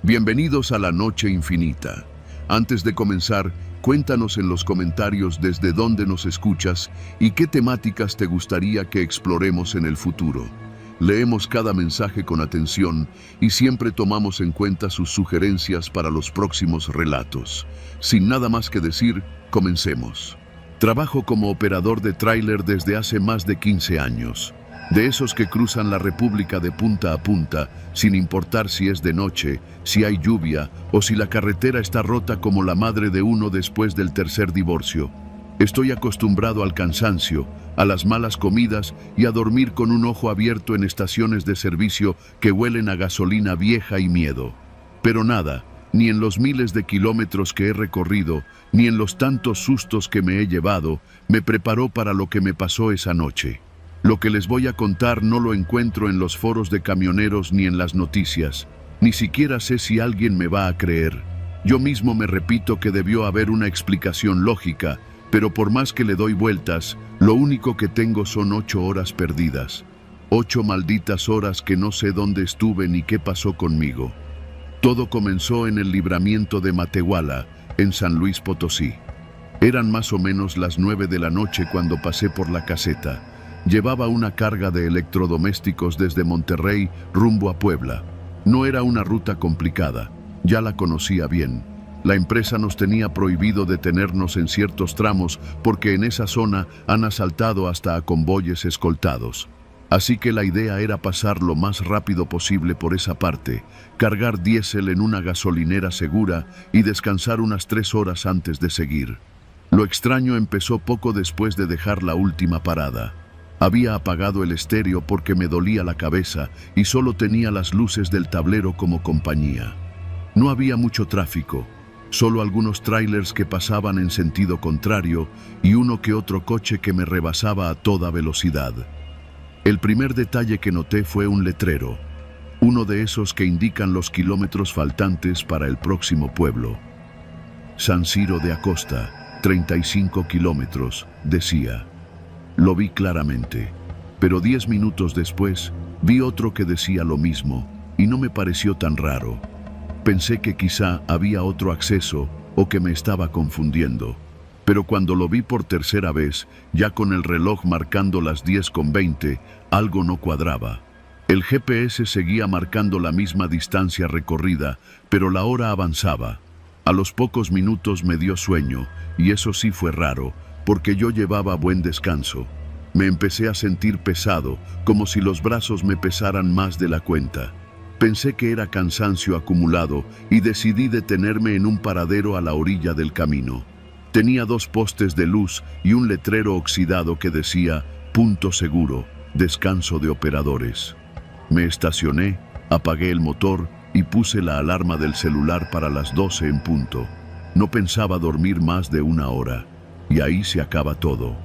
Bienvenidos a la Noche Infinita. Antes de comenzar, cuéntanos en los comentarios desde dónde nos escuchas y qué temáticas te gustaría que exploremos en el futuro. Leemos cada mensaje con atención y siempre tomamos en cuenta sus sugerencias para los próximos relatos. Sin nada más que decir, comencemos. Trabajo como operador de tráiler desde hace más de 15 años. De esos que cruzan la República de punta a punta, sin importar si es de noche, si hay lluvia o si la carretera está rota como la madre de uno después del tercer divorcio. Estoy acostumbrado al cansancio, a las malas comidas y a dormir con un ojo abierto en estaciones de servicio que huelen a gasolina vieja y miedo. Pero nada, ni en los miles de kilómetros que he recorrido, ni en los tantos sustos que me he llevado, me preparó para lo que me pasó esa noche. Lo que les voy a contar no lo encuentro en los foros de camioneros ni en las noticias. Ni siquiera sé si alguien me va a creer. Yo mismo me repito que debió haber una explicación lógica, pero por más que le doy vueltas, lo único que tengo son 8 horas perdidas. 8 malditas horas que no sé dónde estuve ni qué pasó conmigo. Todo comenzó en el libramiento de Matehuala, en San Luis Potosí. Eran más o menos las 9 de la noche cuando pasé por la caseta. Llevaba una carga de electrodomésticos desde Monterrey rumbo a Puebla. No era una ruta complicada, ya la conocía bien. La empresa nos tenía prohibido detenernos en ciertos tramos porque en esa zona han asaltado hasta a convoyes escoltados. Así que la idea era pasar lo más rápido posible por esa parte, cargar diésel en una gasolinera segura y descansar unas 3 horas antes de seguir. Lo extraño empezó poco después de dejar la última parada. Había apagado el estéreo porque me dolía la cabeza y solo tenía las luces del tablero como compañía. No había mucho tráfico, solo algunos trailers que pasaban en sentido contrario y uno que otro coche que me rebasaba a toda velocidad. El primer detalle que noté fue un letrero, uno de esos que indican los kilómetros faltantes para el próximo pueblo. San Ciro de Acosta, 35 kilómetros, decía. Lo vi claramente, pero 10 minutos después vi otro que decía lo mismo y no me pareció tan raro. Pensé que quizá había otro acceso o que me estaba confundiendo, pero cuando lo vi por tercera vez, ya con el reloj marcando las 10:20, algo no cuadraba. El GPS seguía marcando la misma distancia recorrida, pero la hora avanzaba. A los pocos minutos me dio sueño, y eso sí fue raro, porque yo llevaba buen descanso. Me empecé a sentir pesado, como si los brazos me pesaran más de la cuenta. Pensé que era cansancio acumulado y decidí detenerme en un paradero a la orilla del camino. Tenía 2 postes de luz y un letrero oxidado que decía "Punto seguro, descanso de operadores". Me estacioné, apagué el motor y puse la alarma del celular para las 12 en punto. No pensaba dormir más de 1 hora. Y ahí se acaba todo.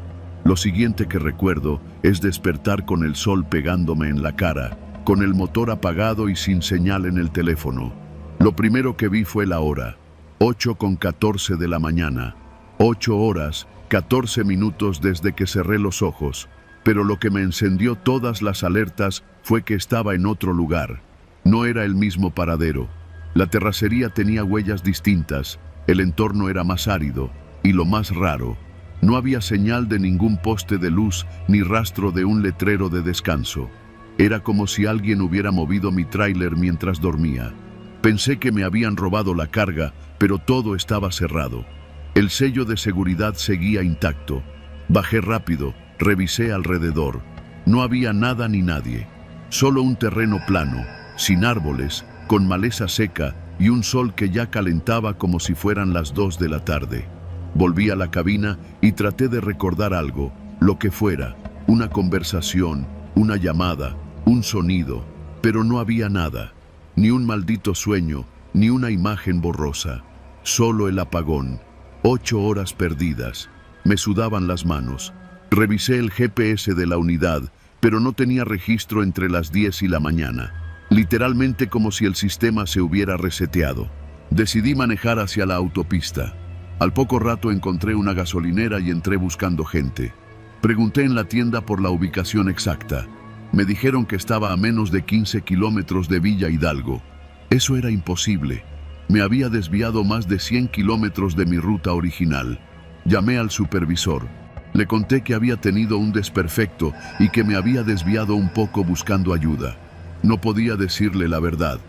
Lo siguiente que recuerdo es despertar con el sol pegándome en la cara, con el motor apagado y sin señal en el teléfono. Lo primero que vi fue la hora, 8:14 de la mañana. 8 horas, 14 minutos desde que cerré los ojos, pero lo que me encendió todas las alertas fue que estaba en otro lugar. No era el mismo paradero. La terracería tenía huellas distintas, el entorno era más árido, y lo más raro, no había señal de ningún poste de luz ni rastro de un letrero de descanso. Era como si alguien hubiera movido mi tráiler mientras dormía. Pensé que me habían robado la carga, pero todo estaba cerrado. El sello de seguridad seguía intacto. Bajé rápido, revisé alrededor. No había nada ni nadie. Solo un terreno plano, sin árboles, con maleza seca y un sol que ya calentaba como si fueran las 2 de la tarde. Volví a la cabina y traté de recordar algo, lo que fuera, una conversación, una llamada, un sonido, pero no había nada, ni un maldito sueño, ni una imagen borrosa, solo el apagón. 8 horas perdidas, me sudaban las manos. Revisé el GPS de la unidad, pero no tenía registro entre las 10 y la mañana, literalmente como si el sistema se hubiera reseteado. Decidí manejar hacia la autopista. Al poco rato encontré una gasolinera y entré buscando gente. Pregunté en la tienda por la ubicación exacta. Me dijeron que estaba a menos de 15 kilómetros de Villa Hidalgo. Eso era imposible. Me había desviado más de 100 kilómetros de mi ruta original. Llamé al supervisor. Le conté que había tenido un desperfecto y que me había desviado un poco buscando ayuda. No podía decirle la verdad.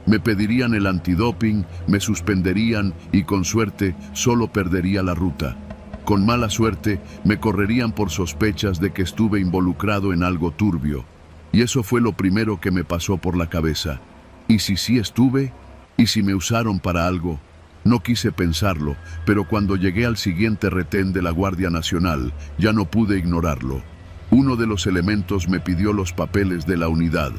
Me pedirían el antidoping, me suspenderían y con suerte solo perdería la ruta. Con mala suerte me correrían por sospechas de que estuve involucrado en algo turbio. Y eso fue lo primero que me pasó por la cabeza. ¿Y si sí estuve? ¿Y si me usaron para algo? No quise pensarlo, pero cuando llegué al siguiente retén de la Guardia Nacional, ya no pude ignorarlo. Uno de los elementos me pidió los papeles de la unidad.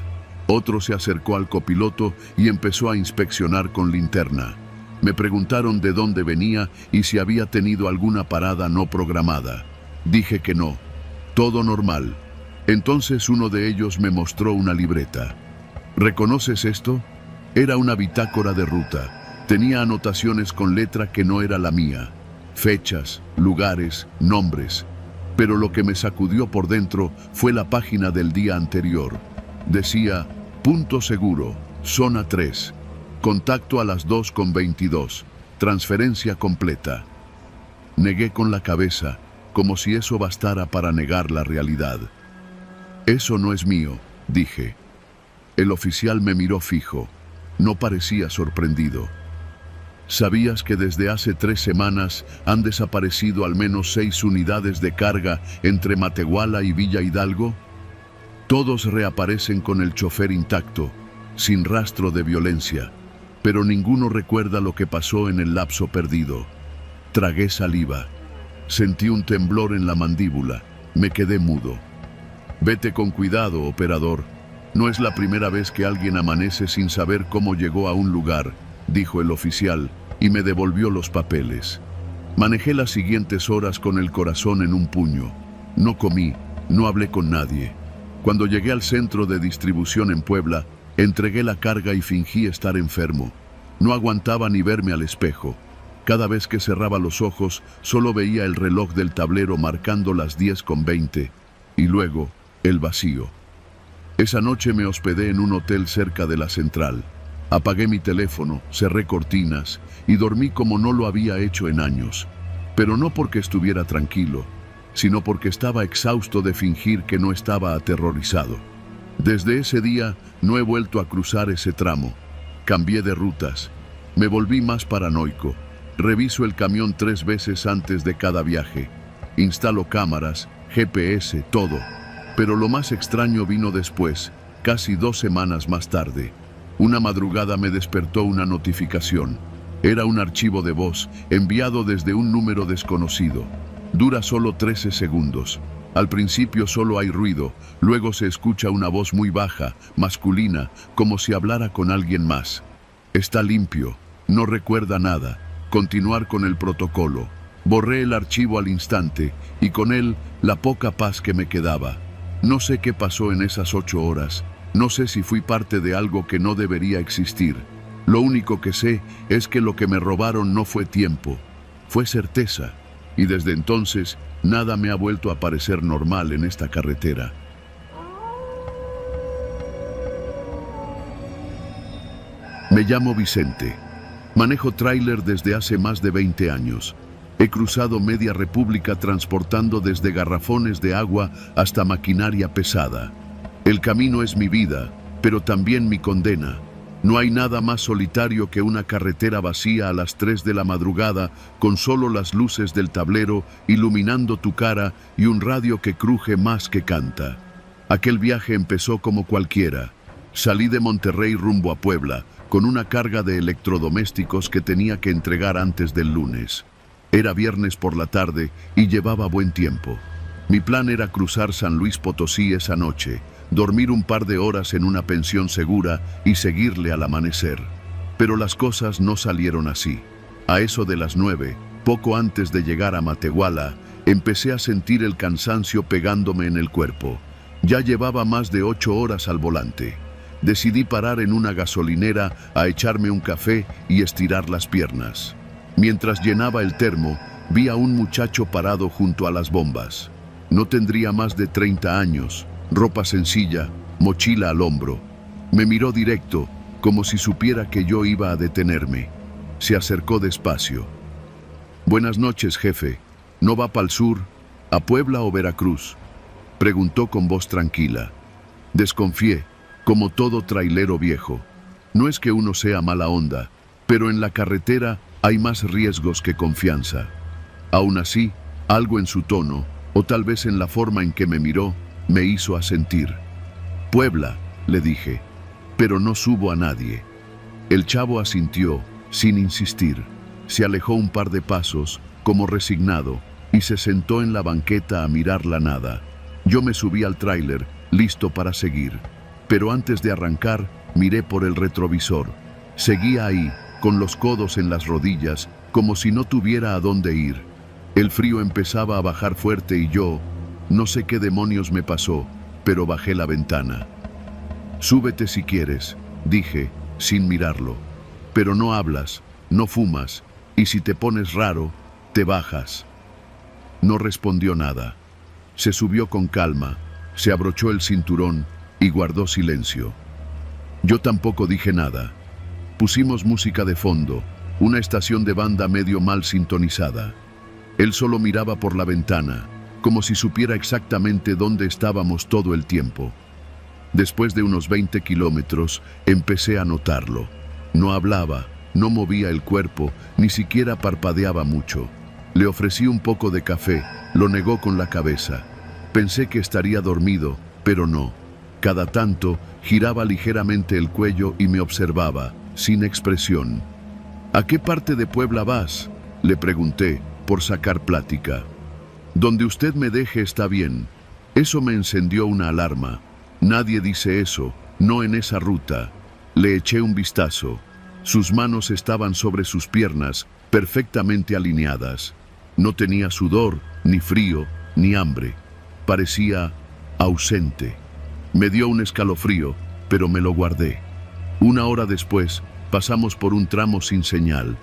Otro se acercó al copiloto y empezó a inspeccionar con linterna. Me preguntaron de dónde venía y si había tenido alguna parada no programada. Dije que no. Todo normal. Entonces uno de ellos me mostró una libreta. ¿Reconoces esto? Era una bitácora de ruta. Tenía anotaciones con letra que no era la mía. Fechas, lugares, nombres. Pero lo que me sacudió por dentro fue la página del día anterior. Decía, punto seguro, zona 3. Contacto a las 2:22. Transferencia completa. Negué con la cabeza, como si eso bastara para negar la realidad. Eso no es mío, dije. El oficial me miró fijo. No parecía sorprendido. ¿Sabías que desde hace 3 semanas han desaparecido al menos 6 unidades de carga entre Matehuala y Villa Hidalgo? Todos reaparecen con el chofer intacto, sin rastro de violencia, pero ninguno recuerda lo que pasó en el lapso perdido. Tragué saliva. Sentí un temblor en la mandíbula. Me quedé mudo. Vete con cuidado, operador. No es la primera vez que alguien amanece sin saber cómo llegó a un lugar, dijo el oficial, y me devolvió los papeles. Manejé las siguientes horas con el corazón en un puño. No comí, no hablé con nadie. Cuando llegué al centro de distribución en Puebla, entregué la carga y fingí estar enfermo. No aguantaba ni verme al espejo. Cada vez que cerraba los ojos, solo veía el reloj del tablero marcando las 10:20, y luego el vacío. Esa noche me hospedé en un hotel cerca de la central. Apagué mi teléfono, cerré cortinas y dormí como no lo había hecho en años. Pero no porque estuviera tranquilo, sino porque estaba exhausto de fingir que no estaba aterrorizado. Desde ese día no he vuelto a cruzar ese tramo. Cambié de rutas. Me volví más paranoico. Reviso el camión 3 veces antes de cada viaje. Instalo cámaras, GPS, todo. Pero lo más extraño vino después, casi 2 semanas más tarde. Una madrugada me despertó una notificación. Era un archivo de voz enviado desde un número desconocido. Dura solo 13 segundos. Al principio solo hay ruido, luego se escucha una voz muy baja, masculina, como si hablara con alguien más. Está limpio, no recuerda nada. Continuar con el protocolo. Borré el archivo al instante y con él la poca paz que me quedaba. No sé qué pasó en esas 8 horas. No sé si fui parte de algo que no debería existir. Lo único que sé es que lo que me robaron no fue tiempo, fue certeza. Y desde entonces, nada me ha vuelto a parecer normal en esta carretera. Me llamo Vicente. Manejo tráiler desde hace más de 20 años. He cruzado media república transportando desde garrafones de agua hasta maquinaria pesada. El camino es mi vida, pero también mi condena. No hay nada más solitario que una carretera vacía a las 3 de la madrugada con solo las luces del tablero iluminando tu cara y un radio que cruje más que canta. Aquel viaje empezó como cualquiera. Salí de Monterrey rumbo a Puebla con una carga de electrodomésticos que tenía que entregar antes del lunes. Era viernes por la tarde y llevaba buen tiempo. Mi plan era cruzar San Luis Potosí esa noche, dormir un par de horas en una pensión segura y seguirle al amanecer. Pero las cosas no salieron así. A eso de las 9, poco antes de llegar a Matehuala, empecé a sentir el cansancio pegándome en el cuerpo. Ya llevaba más de 8 horas al volante. Decidí parar en una gasolinera a echarme un café y estirar las piernas. Mientras llenaba el termo, vi a un muchacho parado junto a las bombas. No tendría más de 30 años, ropa sencilla, mochila al hombro. Me miró directo, como si supiera que yo iba a detenerme. Se acercó despacio. «Buenas noches, jefe. ¿No va para el sur, a Puebla o Veracruz?», preguntó con voz tranquila. Desconfié, como todo trailero viejo. No es que uno sea mala onda, pero en la carretera hay más riesgos que confianza. Aún así, algo en su tono, o tal vez en la forma en que me miró, me hizo asentir. «Puebla», le dije, «pero no subo a nadie». El chavo asintió, sin insistir. Se alejó un par de pasos, como resignado, y se sentó en la banqueta a mirar la nada. Yo me subí al tráiler, listo para seguir. Pero antes de arrancar, miré por el retrovisor. Seguía ahí, con los codos en las rodillas, como si no tuviera a dónde ir. El frío empezaba a bajar fuerte y yo, no sé qué demonios me pasó, pero bajé la ventana. «Súbete si quieres», dije, sin mirarlo. «Pero no hablas, no fumas, y si te pones raro, te bajas». No respondió nada. Se subió con calma, se abrochó el cinturón y guardó silencio. Yo tampoco dije nada. Pusimos música de fondo, una estación de banda medio mal sintonizada. Él solo miraba por la ventana, como si supiera exactamente dónde estábamos todo el tiempo. Después de unos 20 kilómetros, empecé a notarlo. No hablaba, no movía el cuerpo, ni siquiera parpadeaba mucho. Le ofrecí un poco de café, lo negó con la cabeza. Pensé que estaría dormido, pero no. Cada tanto, giraba ligeramente el cuello y me observaba, sin expresión. «¿A qué parte de Puebla vas?», le pregunté, por sacar plática. «Donde usted me deje está bien». Eso me encendió una alarma. Nadie dice eso, no en esa ruta. Le eché un vistazo. Sus manos estaban sobre sus piernas, perfectamente alineadas. No tenía sudor, ni frío, ni hambre. Parecía ausente. Me dio un escalofrío, pero me lo guardé. Una hora después, pasamos por un tramo sin señal.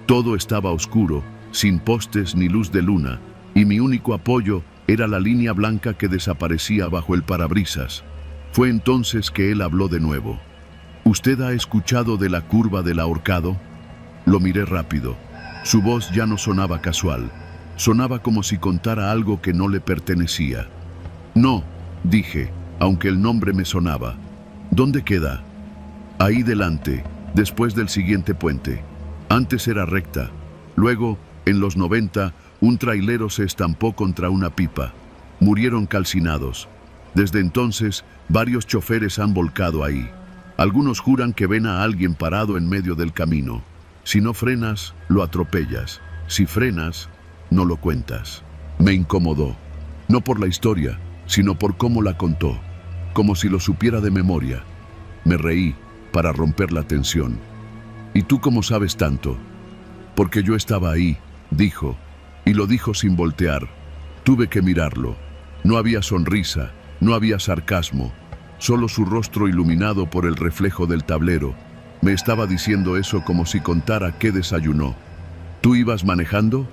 Todo estaba oscuro, sin postes ni luz de luna, y mi único apoyo era la línea blanca que desaparecía bajo el parabrisas. Fue entonces que él habló de nuevo. «¿Usted ha escuchado de la curva del ahorcado?». Lo miré rápido. Su voz ya no sonaba casual. Sonaba como si contara algo que no le pertenecía. «No», dije, aunque el nombre me sonaba. «¿Dónde queda?». «Ahí delante, después del siguiente puente. Antes era recta. Luego, en los 90, un trailero se estampó contra una pipa. Murieron calcinados. Desde entonces, varios choferes han volcado ahí. Algunos juran que ven a alguien parado en medio del camino. Si no frenas, lo atropellas. Si frenas, no lo cuentas». Me incomodó. No por la historia, sino por cómo la contó. Como si lo supiera de memoria. Me reí, para romper la tensión. «¿Y tú cómo sabes tanto?». «Porque yo estaba ahí», dijo, y lo dijo sin voltear. Tuve que mirarlo. No había sonrisa, no había sarcasmo, solo su rostro iluminado por el reflejo del tablero. Me estaba diciendo eso como si contara qué desayunó. «¿Tú ibas manejando?».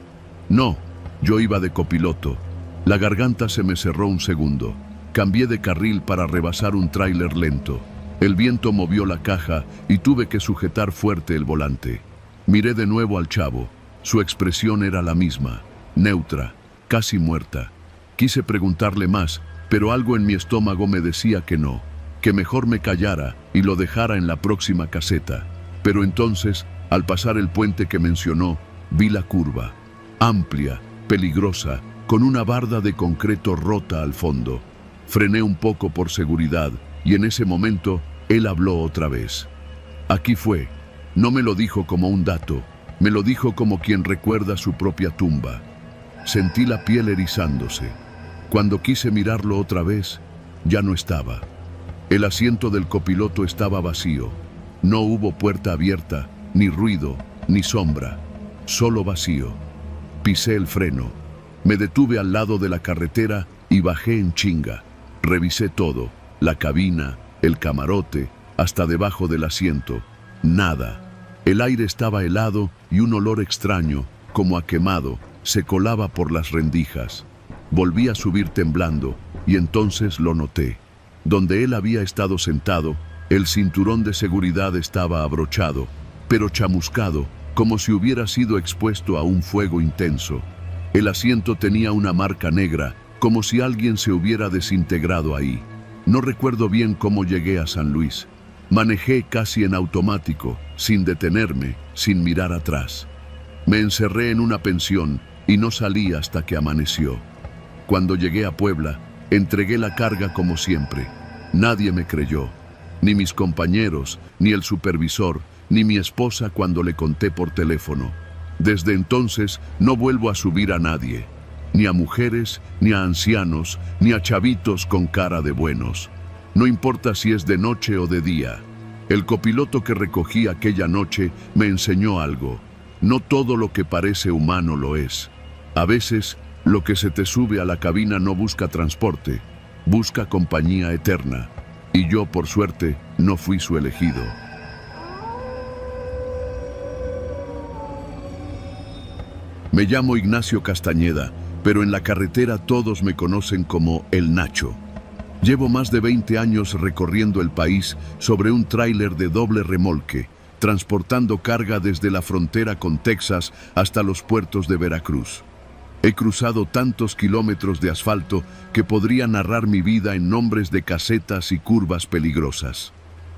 «No, yo iba de copiloto». La garganta se me cerró un segundo. Cambié de carril para rebasar un tráiler lento. El viento movió la caja y tuve que sujetar fuerte el volante. Miré de nuevo al chavo. Su expresión era la misma, neutra, casi muerta. Quise preguntarle más, pero algo en mi estómago me decía que no, que mejor me callara y lo dejara en la próxima caseta. Pero entonces, al pasar el puente que mencionó, vi la curva, amplia, peligrosa, con una barda de concreto rota al fondo. Frené un poco por seguridad y en ese momento él habló otra vez. «Aquí fue». No me lo dijo como un dato, me lo dijo como quien recuerda su propia tumba. Sentí la piel erizándose. Cuando quise mirarlo otra vez, ya no estaba. El asiento del copiloto estaba vacío. No hubo puerta abierta, ni ruido, ni sombra. Solo vacío. Pisé el freno. Me detuve al lado de la carretera y bajé en chinga. Revisé todo, la cabina, el camarote, hasta debajo del asiento. Nada. El aire estaba helado y un olor extraño, como a quemado, se colaba por las rendijas. Volví a subir temblando y entonces lo noté. Donde él había estado sentado, El cinturón de seguridad estaba abrochado, pero chamuscado, como si hubiera sido expuesto a un fuego intenso. El asiento tenía una marca negra, como si alguien se hubiera desintegrado ahí. No recuerdo bien cómo llegué a San Luis. Manejé casi en automático, sin detenerme, sin mirar atrás. Me encerré en una pensión y no salí hasta que amaneció. Cuando llegué a Puebla, entregué la carga como siempre. Nadie me creyó, ni mis compañeros, ni el supervisor, ni mi esposa cuando le conté por teléfono. Desde entonces no vuelvo a subir a nadie, ni a mujeres, ni a ancianos, ni a chavitos con cara de buenos. No importa si es de noche o de día. El copiloto que recogí aquella noche me enseñó algo. No todo lo que parece humano lo es. A veces, lo que se te sube a la cabina no busca transporte, busca compañía eterna. Y yo, por suerte, no fui su elegido. Me llamo Ignacio Castañeda, pero en la carretera todos me conocen como El Nacho. Llevo más de 20 años recorriendo el país sobre un tráiler de doble remolque, transportando carga desde la frontera con Texas hasta los puertos de Veracruz. He cruzado tantos kilómetros de asfalto que podría narrar mi vida en nombres de casetas y curvas peligrosas.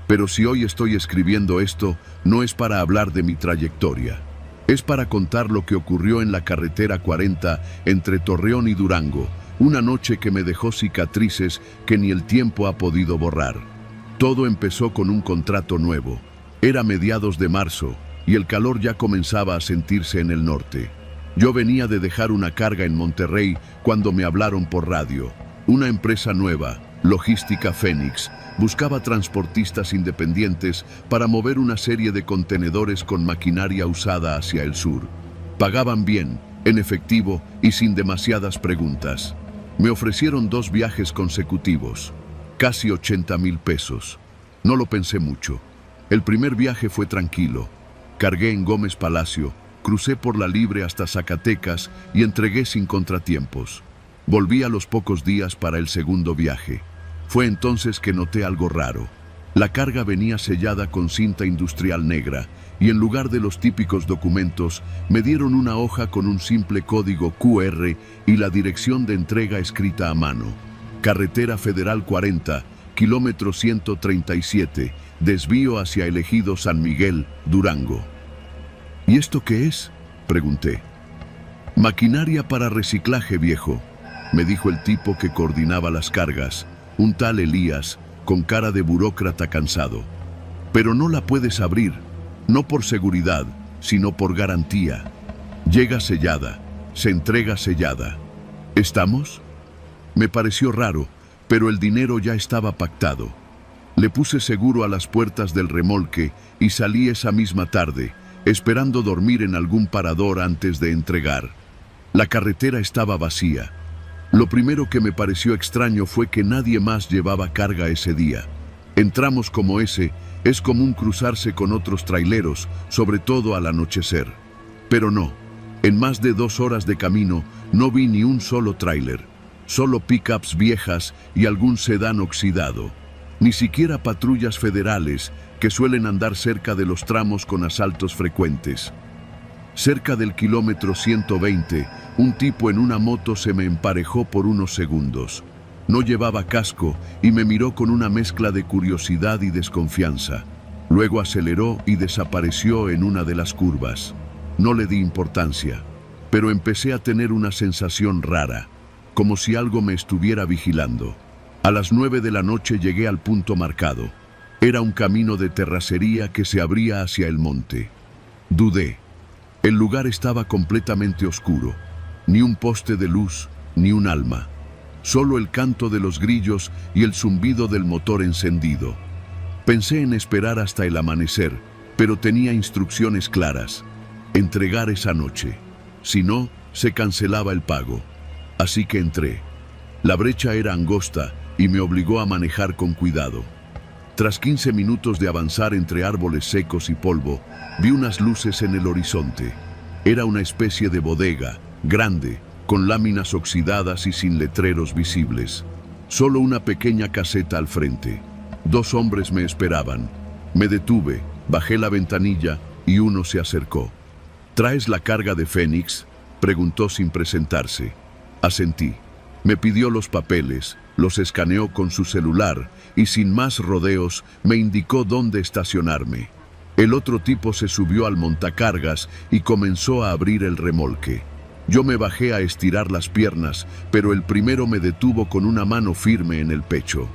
Pero si hoy estoy escribiendo esto, no es para hablar de mi trayectoria. Es para contar lo que ocurrió en la carretera 40 entre Torreón y Durango, una noche que me dejó cicatrices que ni el tiempo ha podido borrar. Todo empezó con un contrato nuevo. Era mediados de marzo y el calor ya comenzaba a sentirse en el norte. Yo venía de dejar una carga en Monterrey cuando me hablaron por radio. Una empresa nueva, Logística Fénix, buscaba transportistas independientes para mover una serie de contenedores con maquinaria usada hacia el sur. Pagaban bien, en efectivo y sin demasiadas preguntas. Me ofrecieron 2 viajes consecutivos, casi 80,000 pesos. No lo pensé mucho. El primer viaje fue tranquilo. Cargué en Gómez Palacio, crucé por la Libre hasta Zacatecas y entregué sin contratiempos. Volví a los pocos días para el segundo viaje. Fue entonces que noté algo raro. La carga venía sellada con cinta industrial negra y en lugar de los típicos documentos, me dieron una hoja con un simple código QR y la dirección de entrega escrita a mano. Carretera Federal 40, kilómetro 137, desvío hacia el ejido San Miguel, Durango. ¿Y esto qué es?, pregunté. Maquinaria para reciclaje, viejo, me dijo el tipo que coordinaba las cargas, un tal Elías, con cara de burócrata cansado. Pero no la puedes abrir, no por seguridad, sino por garantía. Llega sellada, se entrega sellada. ¿Estamos? Me pareció raro, pero el dinero ya estaba pactado. Le puse seguro a las puertas del remolque y salí esa misma tarde, esperando dormir en algún parador antes de entregar. La carretera estaba vacía. Lo primero que me pareció extraño fue que nadie más llevaba carga ese día. En tramos como ese, es común cruzarse con otros traileros, sobre todo al anochecer. Pero no, en más de 2 horas de camino no vi ni un solo tráiler, solo pickups viejas y algún sedán oxidado. Ni siquiera patrullas federales, que suelen andar cerca de los tramos con asaltos frecuentes. Cerca del kilómetro 120, un tipo en una moto se me emparejó por unos segundos. No llevaba casco y me miró con una mezcla de curiosidad y desconfianza. Luego aceleró y desapareció en una de las curvas. No le di importancia, pero empecé a tener una sensación rara, como si algo me estuviera vigilando. A las 9 de la noche llegué al punto marcado. Era un camino de terracería que se abría hacia el monte. Dudé. El lugar estaba completamente oscuro. Ni un poste de luz, ni un alma. Solo el canto de los grillos y el zumbido del motor encendido. Pensé en esperar hasta el amanecer, pero tenía instrucciones claras. Entregar esa noche. Si no, se cancelaba el pago. Así que entré. La brecha era angosta y me obligó a manejar con cuidado. Tras 15 minutos de avanzar entre árboles secos y polvo, vi unas luces en el horizonte. Era una especie de bodega, grande, con láminas oxidadas y sin letreros visibles. Solo una pequeña caseta al frente. 2 hombres me esperaban. Me detuve, bajé la ventanilla y uno se acercó. ¿Traes la carga de Fénix?, preguntó sin presentarse. Asentí. Me pidió los papeles, los escaneó con su celular y sin más rodeos me indicó dónde estacionarme. El otro tipo se subió al montacargas y comenzó a abrir el remolque. Yo me bajé a estirar las piernas, pero el primero me detuvo con una mano firme en el pecho.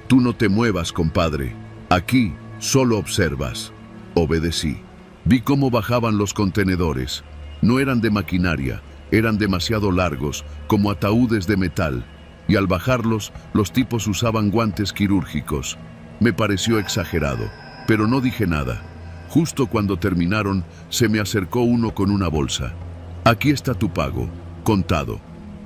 «Tú no te muevas, compadre. Aquí solo observas». Obedecí. Vi cómo bajaban los contenedores. No eran de maquinaria, eran demasiado largos, como ataúdes de metal, y al bajarlos, los tipos usaban guantes quirúrgicos. Me pareció exagerado, pero no dije nada. Justo cuando terminaron, se me acercó uno con una bolsa. «Aquí está tu pago, contado.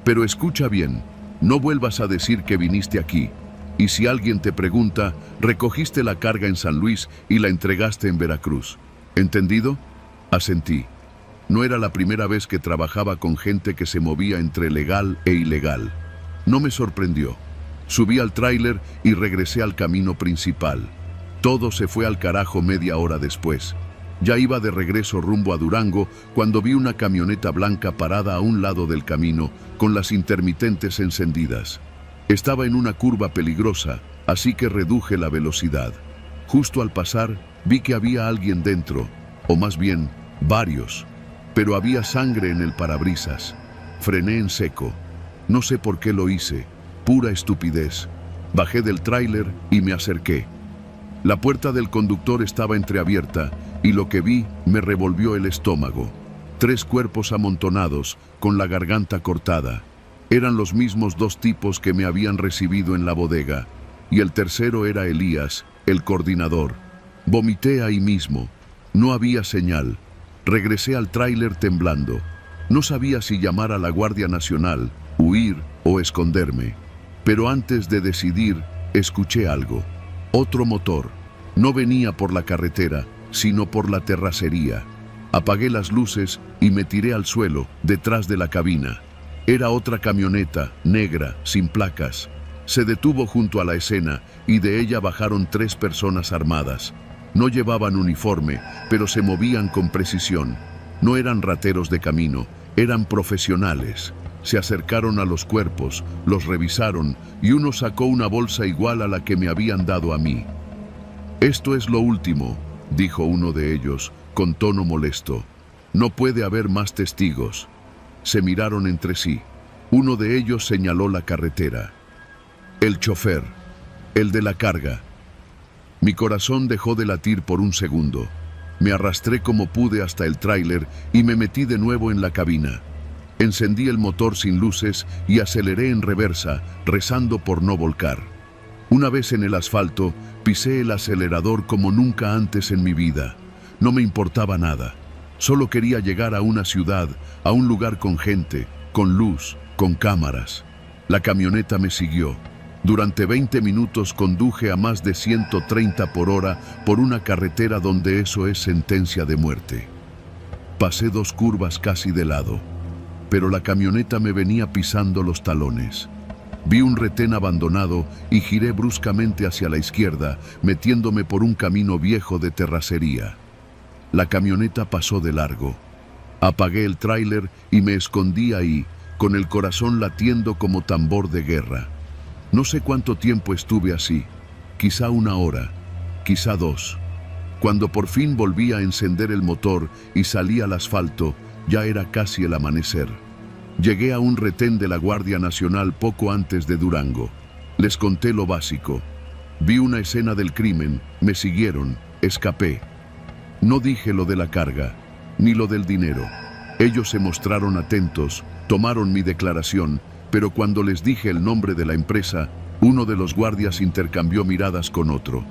Pero escucha bien, no vuelvas a decir que viniste aquí. Y si alguien te pregunta, recogiste la carga en San Luis y la entregaste en Veracruz. ¿Entendido?». Asentí. No era la primera vez que trabajaba con gente que se movía entre legal e ilegal. No me sorprendió. Subí al tráiler y regresé al camino principal. Todo se fue al carajo media hora después. Ya iba de regreso rumbo a Durango cuando vi una camioneta blanca parada a un lado del camino con las intermitentes encendidas. Estaba en una curva peligrosa, así que reduje la velocidad. Justo al pasar, vi que había alguien dentro, o más bien, varios. Pero había sangre en el parabrisas. Frené en seco. No sé por qué lo hice. Pura estupidez. Bajé del tráiler y me acerqué. La puerta del conductor estaba entreabierta y lo que vi me revolvió el estómago. 3 cuerpos amontonados, con la garganta cortada. Eran los mismos 2 tipos que me habían recibido en la bodega. Y el tercero era Elías, el coordinador. Vomité ahí mismo. No había señal. Regresé al tráiler temblando. No sabía si llamar a la Guardia Nacional, huir o esconderme. Pero antes de decidir, escuché algo. Otro motor. No venía por la carretera, sino por la terracería. Apagué las luces y me tiré al suelo, detrás de la cabina. Era otra camioneta, negra, sin placas. Se detuvo junto a la escena y de ella bajaron 3 personas armadas. No llevaban uniforme, pero se movían con precisión. No eran rateros de camino, eran profesionales. Se acercaron a los cuerpos, los revisaron y uno sacó una bolsa igual a la que me habían dado a mí. «Esto es lo último», dijo uno de ellos, con tono molesto. «No puede haber más testigos». Se miraron entre sí. Uno de ellos señaló la carretera. «El chofer, el de la carga». Mi corazón dejó de latir por un segundo. Me arrastré como pude hasta el tráiler y me metí de nuevo en la cabina. Encendí el motor sin luces y aceleré en reversa, rezando por no volcar. Una vez en el asfalto, pisé el acelerador como nunca antes en mi vida. No me importaba nada. Solo quería llegar a una ciudad, a un lugar con gente, con luz, con cámaras. La camioneta me siguió. Durante 20 minutos conduje a más de 130 por hora por una carretera donde eso es sentencia de muerte. Pasé 2 curvas casi de lado, pero la camioneta me venía pisando los talones. Vi un retén abandonado y giré bruscamente hacia la izquierda, metiéndome por un camino viejo de terracería. La camioneta pasó de largo. Apagué el tráiler y me escondí ahí, con el corazón latiendo como tambor de guerra. No sé cuánto tiempo estuve así, quizá 1 hora, quizá 2. Cuando por fin volví a encender el motor y salí al asfalto, ya era casi el amanecer. Llegué a un retén de la Guardia Nacional poco antes de Durango. Les conté lo básico. Vi una escena del crimen, me siguieron, escapé. No dije lo de la carga, ni lo del dinero. Ellos se mostraron atentos, tomaron mi declaración, pero cuando les dije el nombre de la empresa, uno de los guardias intercambió miradas con otro.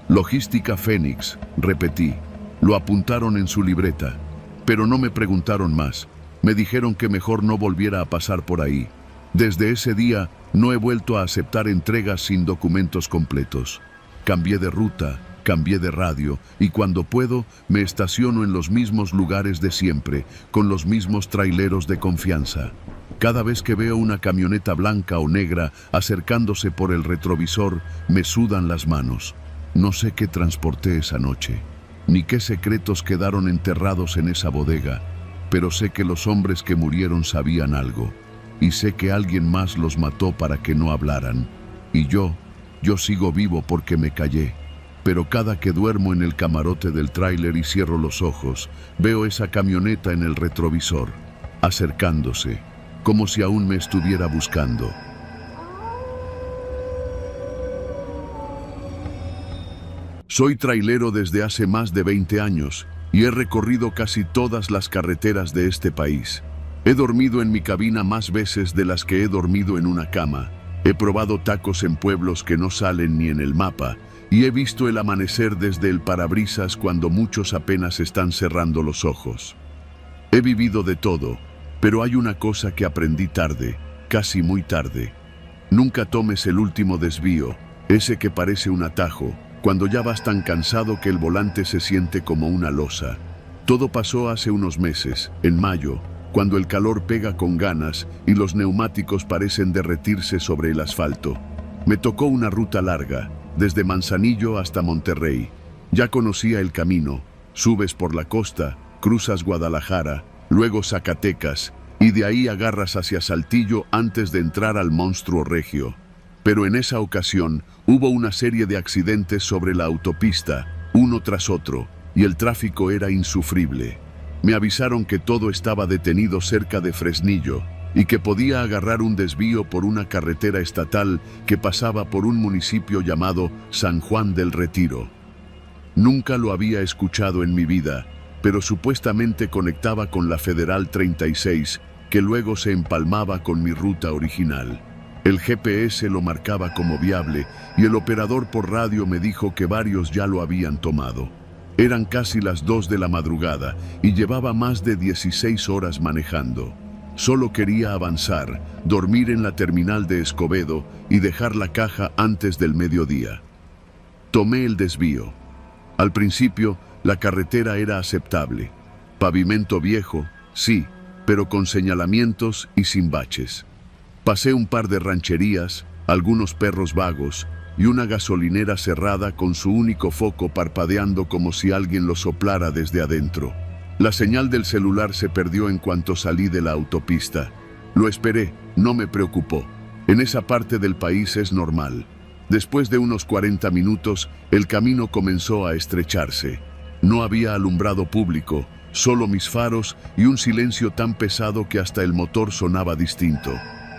Logística Fénix, repetí. Lo apuntaron en su libreta, pero no me preguntaron más. Me dijeron que mejor no volviera a pasar por ahí. Desde ese día, no he vuelto a aceptar entregas sin documentos completos. Cambié de ruta, cambié de radio, y cuando puedo, me estaciono en los mismos lugares de siempre, con los mismos traileros de confianza. Cada vez que veo una camioneta blanca o negra acercándose por el retrovisor, me sudan las manos. No sé qué transporté esa noche, ni qué secretos quedaron enterrados en esa bodega, pero sé que los hombres que murieron sabían algo, y sé que alguien más los mató para que no hablaran. Y yo sigo vivo porque me callé. Pero cada que duermo en el camarote del tráiler y cierro los ojos, veo esa camioneta en el retrovisor, acercándose, como si aún me estuviera buscando. Soy trailero desde hace más de 20 años y he recorrido casi todas las carreteras de este país. He dormido en mi cabina más veces de las que he dormido en una cama. He probado tacos en pueblos que no salen ni en el mapa y he visto el amanecer desde el parabrisas cuando muchos apenas están cerrando los ojos. He vivido de todo, pero hay una cosa que aprendí tarde, casi muy tarde. Nunca tomes el último desvío, ese que parece un atajo, cuando ya vas tan cansado que el volante se siente como una losa. Todo pasó hace unos meses, en mayo, cuando el calor pega con ganas y los neumáticos parecen derretirse sobre el asfalto. Me tocó una ruta larga, desde Manzanillo hasta Monterrey. Ya conocía el camino, subes por la costa, cruzas Guadalajara, luego Zacatecas, y de ahí agarras hacia Saltillo antes de entrar al monstruo regio. Pero en esa ocasión hubo una serie de accidentes sobre la autopista, uno tras otro, y el tráfico era insufrible. Me avisaron que todo estaba detenido cerca de Fresnillo y que podía agarrar un desvío por una carretera estatal que pasaba por un municipio llamado San Juan del Retiro. Nunca lo había escuchado en mi vida, pero supuestamente conectaba con la Federal 36, que luego se empalmaba con mi ruta original. El GPS lo marcaba como viable y el operador por radio me dijo que varios ya lo habían tomado. Eran casi las 2 de la madrugada y llevaba más de 16 horas manejando. Solo quería avanzar, dormir en la terminal de Escobedo y dejar la caja antes del mediodía. Tomé el desvío. Al principio, la carretera era aceptable. Pavimento viejo, sí, pero con señalamientos y sin baches. Pasé un par de rancherías, algunos perros vagos y una gasolinera cerrada con su único foco parpadeando como si alguien lo soplara desde adentro. La señal del celular se perdió en cuanto salí de la autopista. Lo esperé, no me preocupó. En esa parte del país es normal. Después de unos 40 minutos, el camino comenzó a estrecharse. No había alumbrado público, solo mis faros y un silencio tan pesado que hasta el motor sonaba distinto.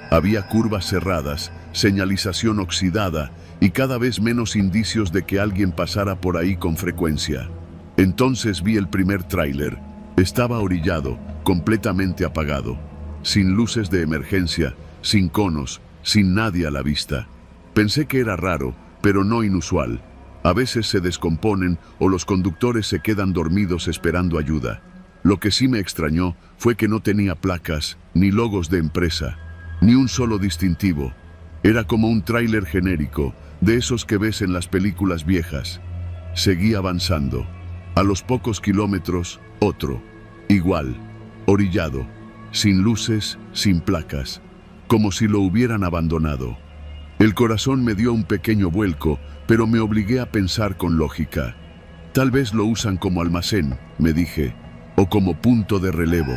Había curvas cerradas, señalización oxidada y cada vez menos indicios de que alguien pasara por ahí con frecuencia. Entonces vi el primer tráiler. Estaba orillado, completamente apagado, sin luces de emergencia, sin conos, sin nadie a la vista. Pensé que era raro, pero no inusual. A veces se descomponen o los conductores se quedan dormidos esperando ayuda. Lo que sí me extrañó fue que no tenía placas, ni logos de empresa, ni un solo distintivo. Era como un tráiler genérico, de esos que ves en las películas viejas. Seguí avanzando. A los pocos kilómetros, otro. Igual, orillado, sin luces, sin placas, como si lo hubieran abandonado. El corazón me dio un pequeño vuelco, pero me obligué a pensar con lógica. Tal vez lo usan como almacén, me dije, o como punto de relevo.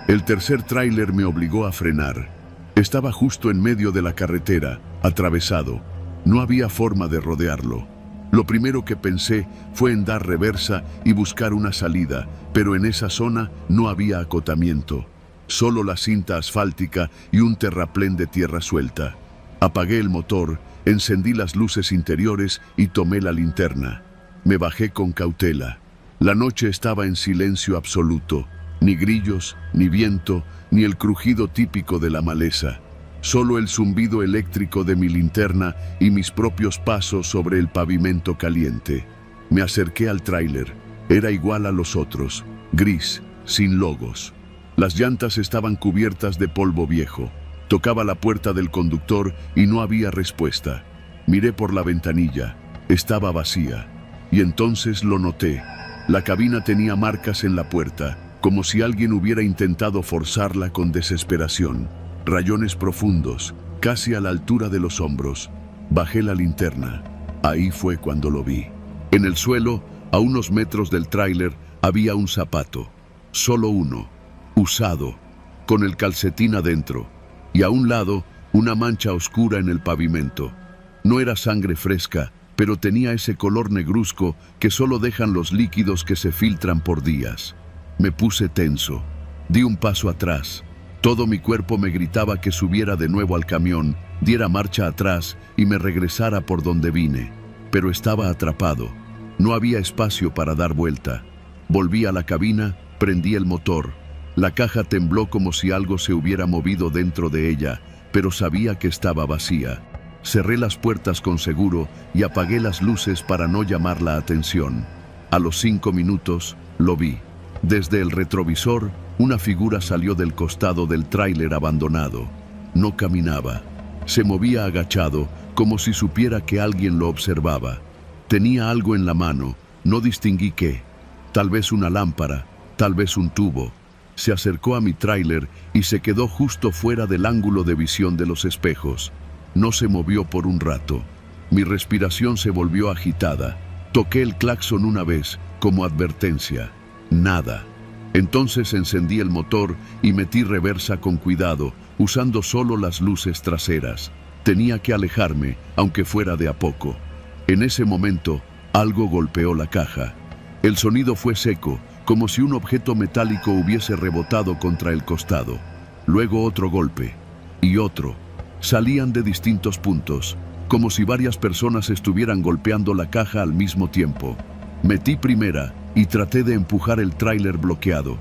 El tercer tráiler me obligó a frenar. Estaba justo en medio de la carretera, atravesado. No había forma de rodearlo. Lo primero que pensé fue en dar reversa y buscar una salida, pero en esa zona no había acotamiento. Solo la cinta asfáltica y un terraplén de tierra suelta. Apagué el motor, encendí las luces interiores y tomé la linterna. Me bajé con cautela. La noche estaba en silencio absoluto. Ni grillos, ni viento, ni el crujido típico de la maleza. Solo el zumbido eléctrico de mi linterna y mis propios pasos sobre el pavimento caliente. Me acerqué al tráiler. Era igual a los otros, gris, sin logos. Las llantas estaban cubiertas de polvo viejo. Tocaba la puerta del conductor y no había respuesta. Miré por la ventanilla. Estaba vacía. Y entonces lo noté. La cabina tenía marcas en la puerta. como si alguien hubiera intentado forzarla con desesperación. Rayones profundos, casi a la altura de los hombros. Bajé la linterna. Ahí fue cuando lo vi. En el suelo, a unos metros del tráiler, había un zapato. Solo uno, usado, con el calcetín adentro. Y a un lado, una mancha oscura en el pavimento. No era sangre fresca, pero tenía ese color negruzco que solo dejan los líquidos que se filtran por días. Me puse tenso. Di un paso atrás. Todo mi cuerpo me gritaba que subiera de nuevo al camión, diera marcha atrás y me regresara por donde vine. Pero estaba atrapado. No había espacio para dar vuelta. Volví a la cabina, prendí el motor. La caja tembló como si algo se hubiera movido dentro de ella, pero sabía que estaba vacía. Cerré las puertas con seguro y apagué las luces para no llamar la atención. A los 5 minutos, lo vi. Desde el retrovisor, una figura salió del costado del tráiler abandonado. No caminaba. Se movía agachado, como si supiera que alguien lo observaba. Tenía algo en la mano, no distinguí qué. Tal vez una lámpara, tal vez un tubo. Se acercó a mi tráiler y se quedó justo fuera del ángulo de visión de los espejos. No se movió por un rato. Mi respiración se volvió agitada. Toqué el claxon una vez, como advertencia. Nada. Entonces encendí el motor y metí reversa con cuidado, usando solo las luces traseras. Tenía que alejarme, aunque fuera de a poco. En ese momento, algo golpeó la caja. El sonido fue seco, como si un objeto metálico hubiese rebotado contra el costado. Luego otro golpe. Y otro. Salían de distintos puntos, como si varias personas estuvieran golpeando la caja al mismo tiempo. Metí primera y traté de empujar el tráiler bloqueado.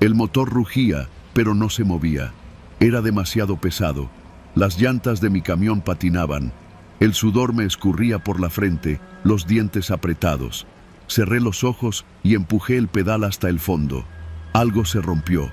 El motor rugía, pero no se movía. Era demasiado pesado. Las llantas de mi camión patinaban. El sudor me escurría por la frente, los dientes apretados. Cerré los ojos y empujé el pedal hasta el fondo. Algo se rompió.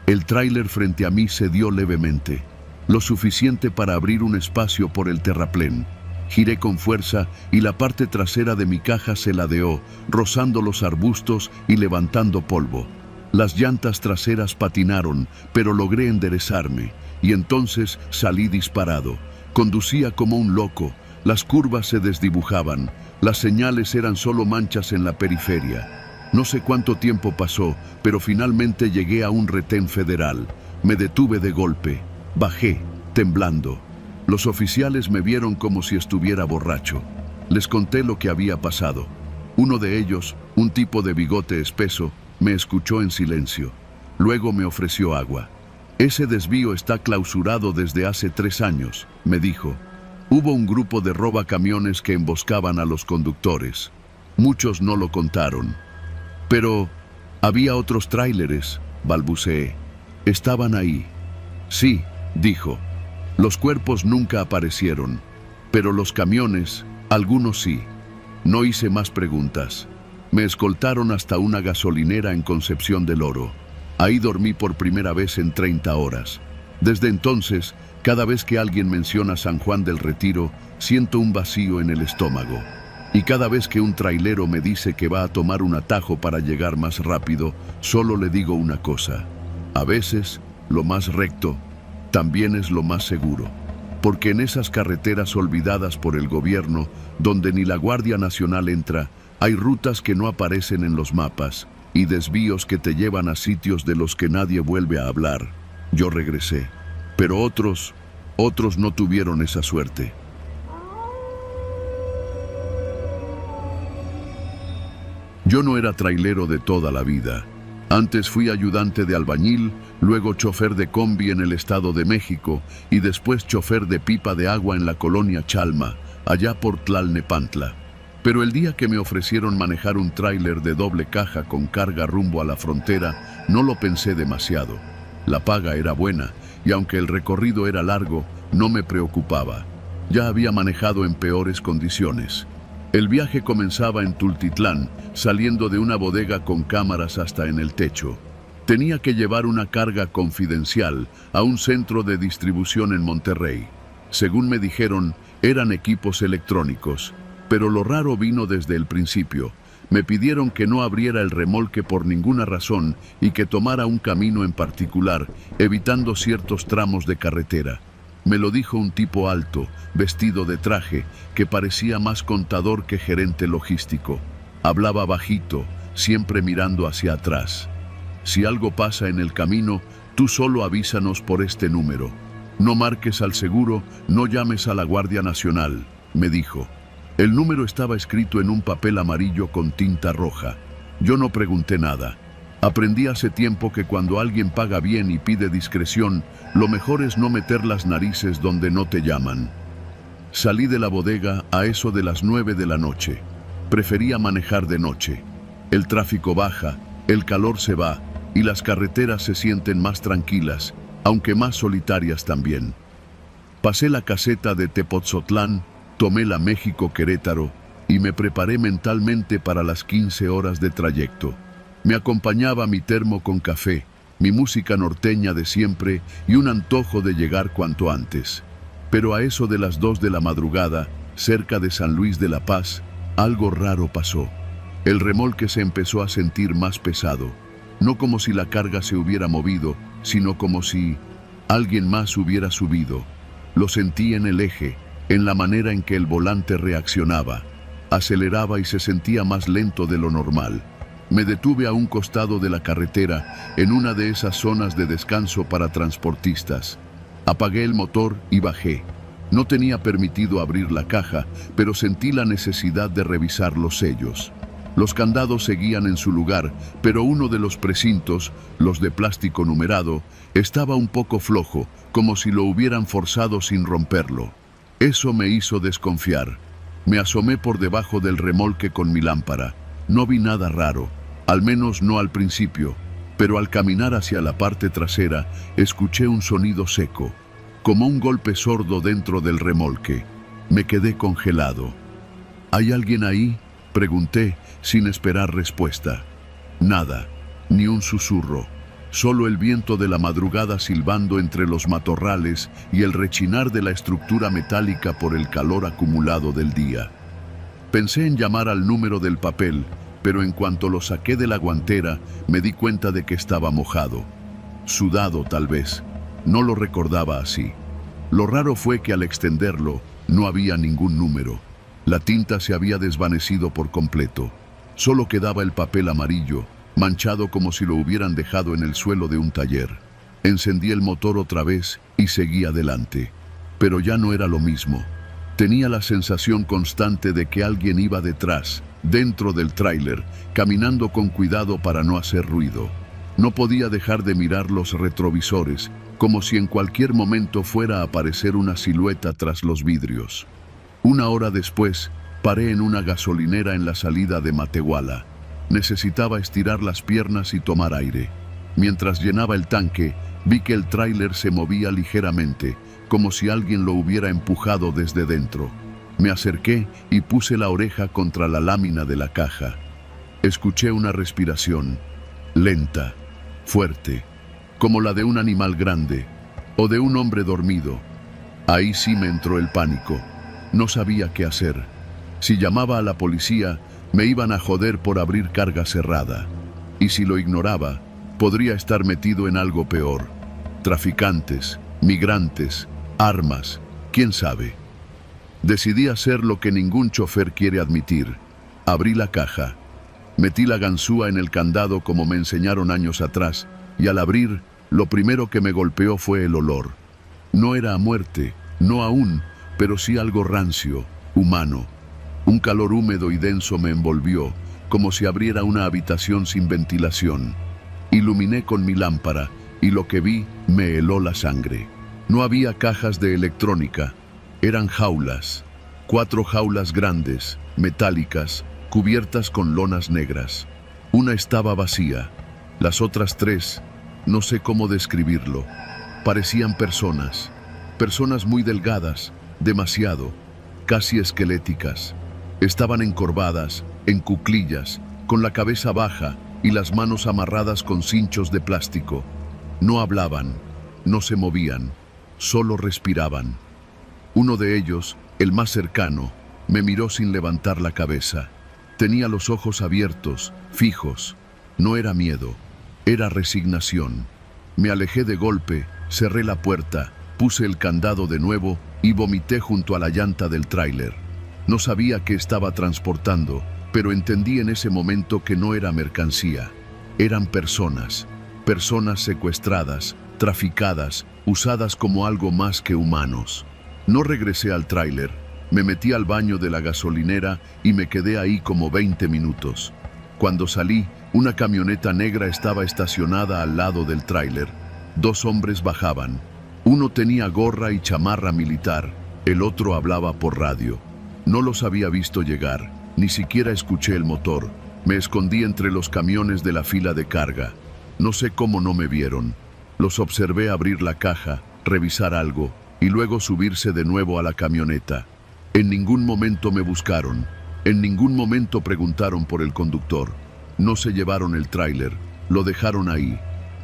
El tráiler frente a mí cedió levemente, lo suficiente para abrir un espacio por el terraplén. Giré con fuerza y la parte trasera de mi caja se ladeó, rozando los arbustos y levantando polvo. Las llantas traseras patinaron, pero logré enderezarme, y entonces salí disparado. Conducía como un loco, las curvas se desdibujaban, las señales eran solo manchas en la periferia. No sé cuánto tiempo pasó, pero finalmente llegué a un retén federal. Me detuve de golpe. Bajé, temblando. Los oficiales me vieron como si estuviera borracho. Les conté lo que había pasado. Uno de ellos, un tipo de bigote espeso, me escuchó en silencio. Luego me ofreció agua. Ese desvío está clausurado desde hace 3 años, me dijo. Hubo un grupo de robacamiones que emboscaban a los conductores. Muchos no lo contaron. Pero había otros tráileres, balbuceé. Estaban ahí. Sí, dijo. Los cuerpos nunca aparecieron, pero los camiones, algunos sí. No hice más preguntas. Me escoltaron hasta una gasolinera en Concepción del Oro. Ahí dormí por primera vez en 30 horas. Desde entonces, cada vez que alguien menciona San Juan del Retiro, siento un vacío en el estómago. Y cada vez que un trailero me dice que va a tomar un atajo para llegar más rápido, solo le digo una cosa. A veces, lo más recto también es lo más seguro. Porque en esas carreteras olvidadas por el gobierno, donde ni la Guardia Nacional entra, hay rutas que no aparecen en los mapas y desvíos que te llevan a sitios de los que nadie vuelve a hablar. Yo regresé, pero otros no tuvieron esa suerte. Yo no era trailero de toda la vida. Antes fui ayudante de albañil, luego chofer de combi en el Estado de México y después chofer de pipa de agua en la colonia Chalma, allá por Tlalnepantla. Pero el día que me ofrecieron manejar un tráiler de doble caja con carga rumbo a la frontera, no lo pensé demasiado. La paga era buena y aunque el recorrido era largo, no me preocupaba. Ya había manejado en peores condiciones. El viaje comenzaba en Tultitlán, saliendo de una bodega con cámaras hasta en el techo. Tenía que llevar una carga confidencial a un centro de distribución en Monterrey. Según me dijeron, eran equipos electrónicos. Pero lo raro vino desde el principio. Me pidieron que no abriera el remolque por ninguna razón y que tomara un camino en particular, evitando ciertos tramos de carretera. Me lo dijo un tipo alto, vestido de traje, que parecía más contador que gerente logístico. Hablaba bajito, siempre mirando hacia atrás. Si algo pasa en el camino, tú solo avísanos por este número. No marques al seguro, no llames a la Guardia Nacional, me dijo. El número estaba escrito en un papel amarillo con tinta roja. Yo no pregunté nada. Aprendí hace tiempo que cuando alguien paga bien y pide discreción, lo mejor es no meter las narices donde no te llaman. Salí de la bodega a eso de las 9 de la noche. Prefería manejar de noche. El tráfico baja, el calor se va y las carreteras se sienten más tranquilas, aunque más solitarias también. Pasé la caseta de Tepotzotlán, tomé la México-Querétaro y me preparé mentalmente para las 15 horas de trayecto. Me acompañaba mi termo con café, mi música norteña de siempre y un antojo de llegar cuanto antes. Pero a eso de las 2 de la madrugada, cerca de San Luis de la Paz, algo raro pasó. El remolque se empezó a sentir más pesado, no como si la carga se hubiera movido, sino como si alguien más hubiera subido. Lo sentí en el eje, en la manera en que el volante reaccionaba. Aceleraba y se sentía más lento de lo normal. Me detuve a un costado de la carretera, en una de esas zonas de descanso para transportistas. Apagué el motor y bajé. No tenía permitido abrir la caja, pero sentí la necesidad de revisar los sellos. Los candados seguían en su lugar, pero uno de los precintos, los de plástico numerado, estaba un poco flojo, como si lo hubieran forzado sin romperlo. Eso me hizo desconfiar. Me asomé por debajo del remolque con mi lámpara. No vi nada raro, al menos no al principio, pero al caminar hacia la parte trasera, escuché un sonido seco, como un golpe sordo dentro del remolque. Me quedé congelado. ¿Hay alguien ahí?, pregunté, sin esperar respuesta. Nada, ni un susurro. Solo el viento de la madrugada silbando entre los matorrales y el rechinar de la estructura metálica por el calor acumulado del día. Pensé en llamar al número del papel, pero en cuanto lo saqué de la guantera, me di cuenta de que estaba mojado. Sudado, tal vez. No lo recordaba así. Lo raro fue que al extenderlo, no había ningún número. La tinta se había desvanecido por completo. Solo quedaba el papel amarillo, manchado como si lo hubieran dejado en el suelo de un taller. Encendí el motor otra vez y seguí adelante. Pero ya no era lo mismo. Tenía la sensación constante de que alguien iba detrás, dentro del tráiler, caminando con cuidado para no hacer ruido. No podía dejar de mirar los retrovisores, como si en cualquier momento fuera a aparecer una silueta tras los vidrios. Una hora después, paré en una gasolinera en la salida de Matehuala. Necesitaba estirar las piernas y tomar aire. Mientras llenaba el tanque, vi que el tráiler se movía ligeramente, como si alguien lo hubiera empujado desde dentro. Me acerqué y puse la oreja contra la lámina de la caja. Escuché una respiración, lenta, fuerte, como la de un animal grande o de un hombre dormido. Ahí sí me entró el pánico. No sabía qué hacer. Si llamaba a la policía, me iban a joder por abrir carga cerrada. Y si lo ignoraba, podría estar metido en algo peor. Traficantes, migrantes, armas, quién sabe. Decidí hacer lo que ningún chofer quiere admitir. Abrí la caja. Metí la ganzúa en el candado como me enseñaron años atrás, y al abrir, lo primero que me golpeó fue el olor. No era a muerte, no aún, pero sí algo rancio, humano. Un calor húmedo y denso me envolvió, como si abriera una habitación sin ventilación. Iluminé con mi lámpara, y lo que vi me heló la sangre. No había cajas de electrónica, eran jaulas. 4 jaulas grandes, metálicas, cubiertas con lonas negras. Una estaba vacía, las otras 3, no sé cómo describirlo, parecían personas muy delgadas, demasiado, casi esqueléticas. Estaban encorvadas, en cuclillas, con la cabeza baja y las manos amarradas con cinchos de plástico. No hablaban, no se movían, solo respiraban. Uno de ellos, el más cercano, me miró sin levantar la cabeza. Tenía los ojos abiertos, fijos. No era miedo, era resignación. Me alejé de golpe, cerré la puerta, puse el candado de nuevo y vomité junto a la llanta del tráiler. No sabía qué estaba transportando, pero entendí en ese momento que no era mercancía. Eran personas, personas secuestradas, traficadas, usadas como algo más que humanos. No regresé al tráiler, me metí al baño de la gasolinera y me quedé ahí como 20 minutos. Cuando salí, una camioneta negra estaba estacionada al lado del tráiler. 2 hombres bajaban. Uno tenía gorra y chamarra militar, el otro hablaba por radio. No los había visto llegar, ni siquiera escuché el motor. Me escondí entre los camiones de la fila de carga. No sé cómo no me vieron. Los observé abrir la caja, revisar algo y luego subirse de nuevo a la camioneta. En ningún momento me buscaron. En ningún momento preguntaron por el conductor. No se llevaron el tráiler, lo dejaron ahí.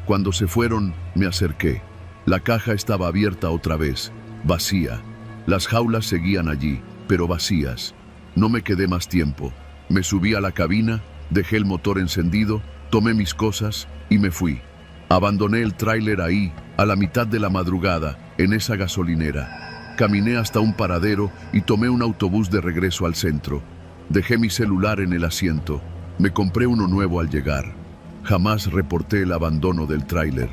Cuando se fueron, me acerqué. La caja estaba abierta otra vez, vacía. Las jaulas seguían allí, pero vacías. No me quedé más tiempo. Me subí a la cabina, dejé el motor encendido, tomé mis cosas y me fui. Abandoné el tráiler ahí, a la mitad de la madrugada, en esa gasolinera. Caminé hasta un paradero y tomé un autobús de regreso al centro. Dejé mi celular en el asiento. Me compré uno nuevo al llegar. Jamás reporté el abandono del tráiler.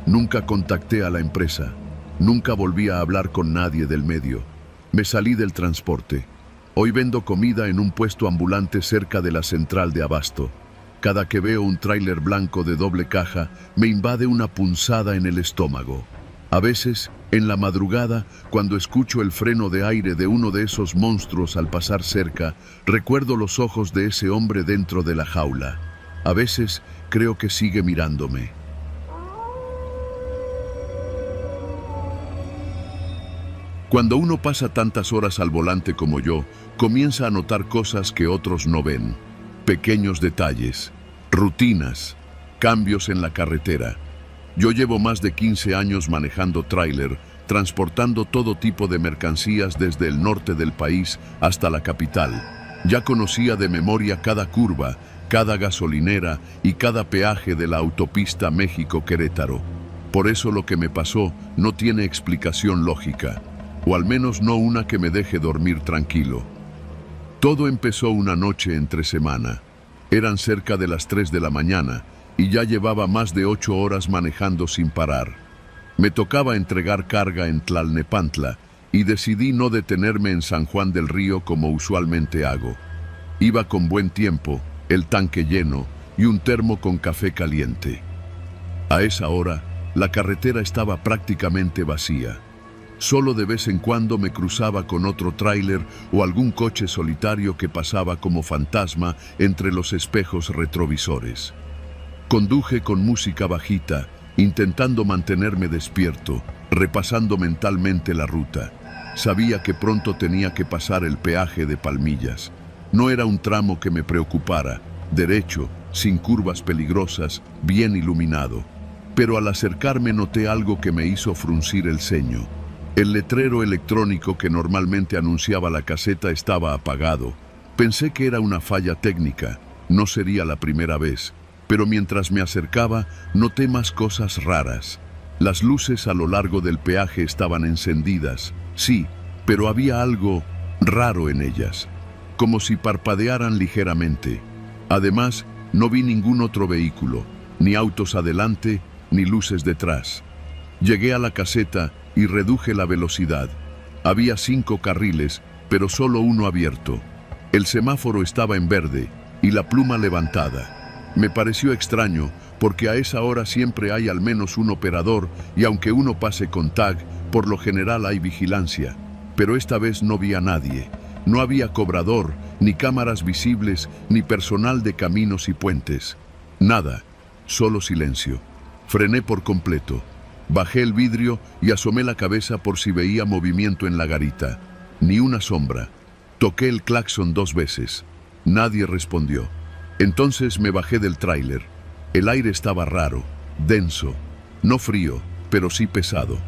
Nunca contacté a la empresa. Nunca volví a hablar con nadie del medio. Me salí del transporte. Hoy vendo comida en un puesto ambulante cerca de la central de abasto. Cada que veo un tráiler blanco de doble caja, me invade una punzada en el estómago. A veces, en la madrugada, cuando escucho el freno de aire de uno de esos monstruos al pasar cerca, recuerdo los ojos de ese hombre dentro de la jaula. A veces, creo que sigue mirándome. Cuando uno pasa tantas horas al volante como yo, comienza a notar cosas que otros no ven. Pequeños detalles, rutinas, cambios en la carretera. Yo llevo más de 15 años manejando tráiler, transportando todo tipo de mercancías desde el norte del país hasta la capital. Ya conocía de memoria cada curva, cada gasolinera y cada peaje de la autopista México-Querétaro. Por eso lo que me pasó no tiene explicación lógica, o al menos no una que me deje dormir tranquilo. Todo empezó una noche entre semana. Eran cerca de las 3 de la mañana y ya llevaba más de 8 horas manejando sin parar. Me tocaba entregar carga en Tlalnepantla y decidí no detenerme en San Juan del Río como usualmente hago. Iba con buen tiempo, el tanque lleno y un termo con café caliente. A esa hora, la carretera estaba prácticamente vacía. Solo de vez en cuando me cruzaba con otro tráiler o algún coche solitario que pasaba como fantasma entre los espejos retrovisores. Conduje con música bajita, intentando mantenerme despierto, repasando mentalmente la ruta. Sabía que pronto tenía que pasar el peaje de Palmillas. No era un tramo que me preocupara, derecho, sin curvas peligrosas, bien iluminado. Pero al acercarme noté algo que me hizo fruncir el ceño. El letrero electrónico que normalmente anunciaba la caseta estaba apagado. Pensé que era una falla técnica, no sería la primera vez. Pero mientras me acercaba, noté más cosas raras. Las luces a lo largo del peaje estaban encendidas, sí, pero había algo raro en ellas, como si parpadearan ligeramente. Además, no vi ningún otro vehículo, ni autos adelante, ni luces detrás. Llegué a la caseta y reduje la velocidad. Había 5 carriles, pero solo uno abierto. El semáforo estaba en verde y la pluma levantada. Me pareció extraño, porque a esa hora siempre hay al menos un operador y aunque uno pase con tag, por lo general hay vigilancia. Pero esta vez no vi a nadie. No había cobrador, ni cámaras visibles, ni personal de caminos y puentes. Nada, solo silencio. Frené por completo. Bajé el vidrio y asomé la cabeza por si veía movimiento en la garita. Ni una sombra. Toqué el claxon 2 veces. Nadie respondió. Entonces me bajé del tráiler. El aire estaba raro, denso, no frío, pero sí pesado.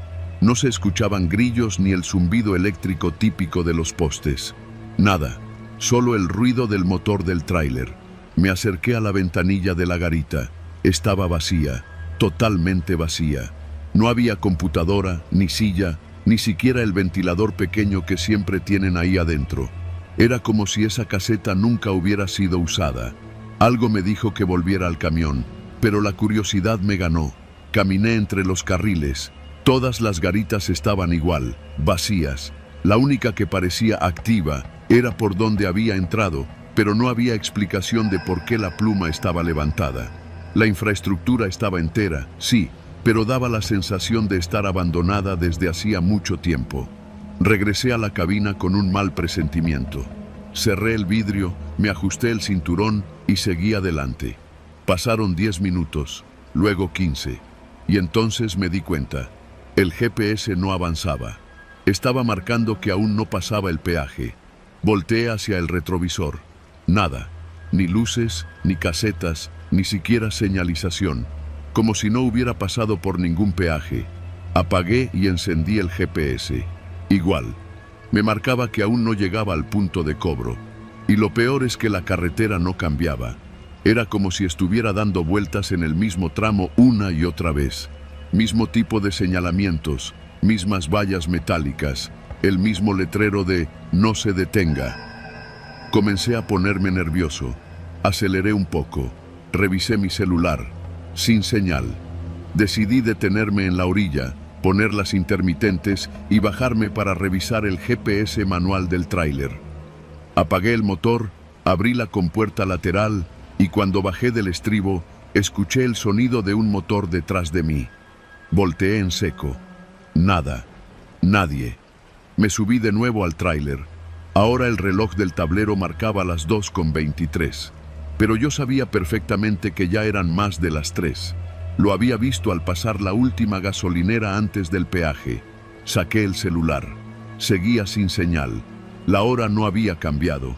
No se escuchaban grillos ni el zumbido eléctrico típico de los postes. Nada, solo el ruido del motor del tráiler. Me acerqué a la ventanilla de la garita. Estaba vacía, totalmente vacía. No había computadora, ni silla, ni siquiera el ventilador pequeño que siempre tienen ahí adentro. Era como si esa caseta nunca hubiera sido usada. Algo me dijo que volviera al camión, pero la curiosidad me ganó. Caminé entre los carriles. Todas las garitas estaban igual, vacías. La única que parecía activa era por donde había entrado, pero no había explicación de por qué la pluma estaba levantada. La infraestructura estaba entera, sí, pero daba la sensación de estar abandonada desde hacía mucho tiempo. Regresé a la cabina con un mal presentimiento. Cerré el vidrio, me ajusté el cinturón y seguí adelante. Pasaron 10 minutos, luego 15, y entonces me di cuenta. El GPS no avanzaba. Estaba marcando que aún no pasaba el peaje. Volteé hacia el retrovisor. Nada, ni luces, ni casetas, ni siquiera señalización, como si no hubiera pasado por ningún peaje. Apagué y encendí el GPS. Igual, me marcaba que aún no llegaba al punto de cobro. Y lo peor es que la carretera no cambiaba. Era como si estuviera dando vueltas en el mismo tramo una y otra vez. Mismo tipo de señalamientos, mismas vallas metálicas, el mismo letrero de "no se detenga". Comencé a ponerme nervioso. Aceleré un poco. Revisé mi celular. Sin señal. Decidí detenerme en la orilla, poner las intermitentes y bajarme para revisar el GPS manual del tráiler. Apagué el motor, abrí la compuerta lateral y cuando bajé del estribo, escuché el sonido de un motor detrás de mí. Volteé en seco. Nada. Nadie. Me subí de nuevo al tráiler. Ahora el reloj del tablero marcaba las 2:23. Pero yo sabía perfectamente que ya eran más de las 3. Lo había visto al pasar la última gasolinera antes del peaje. Saqué el celular. Seguía sin señal. La hora no había cambiado.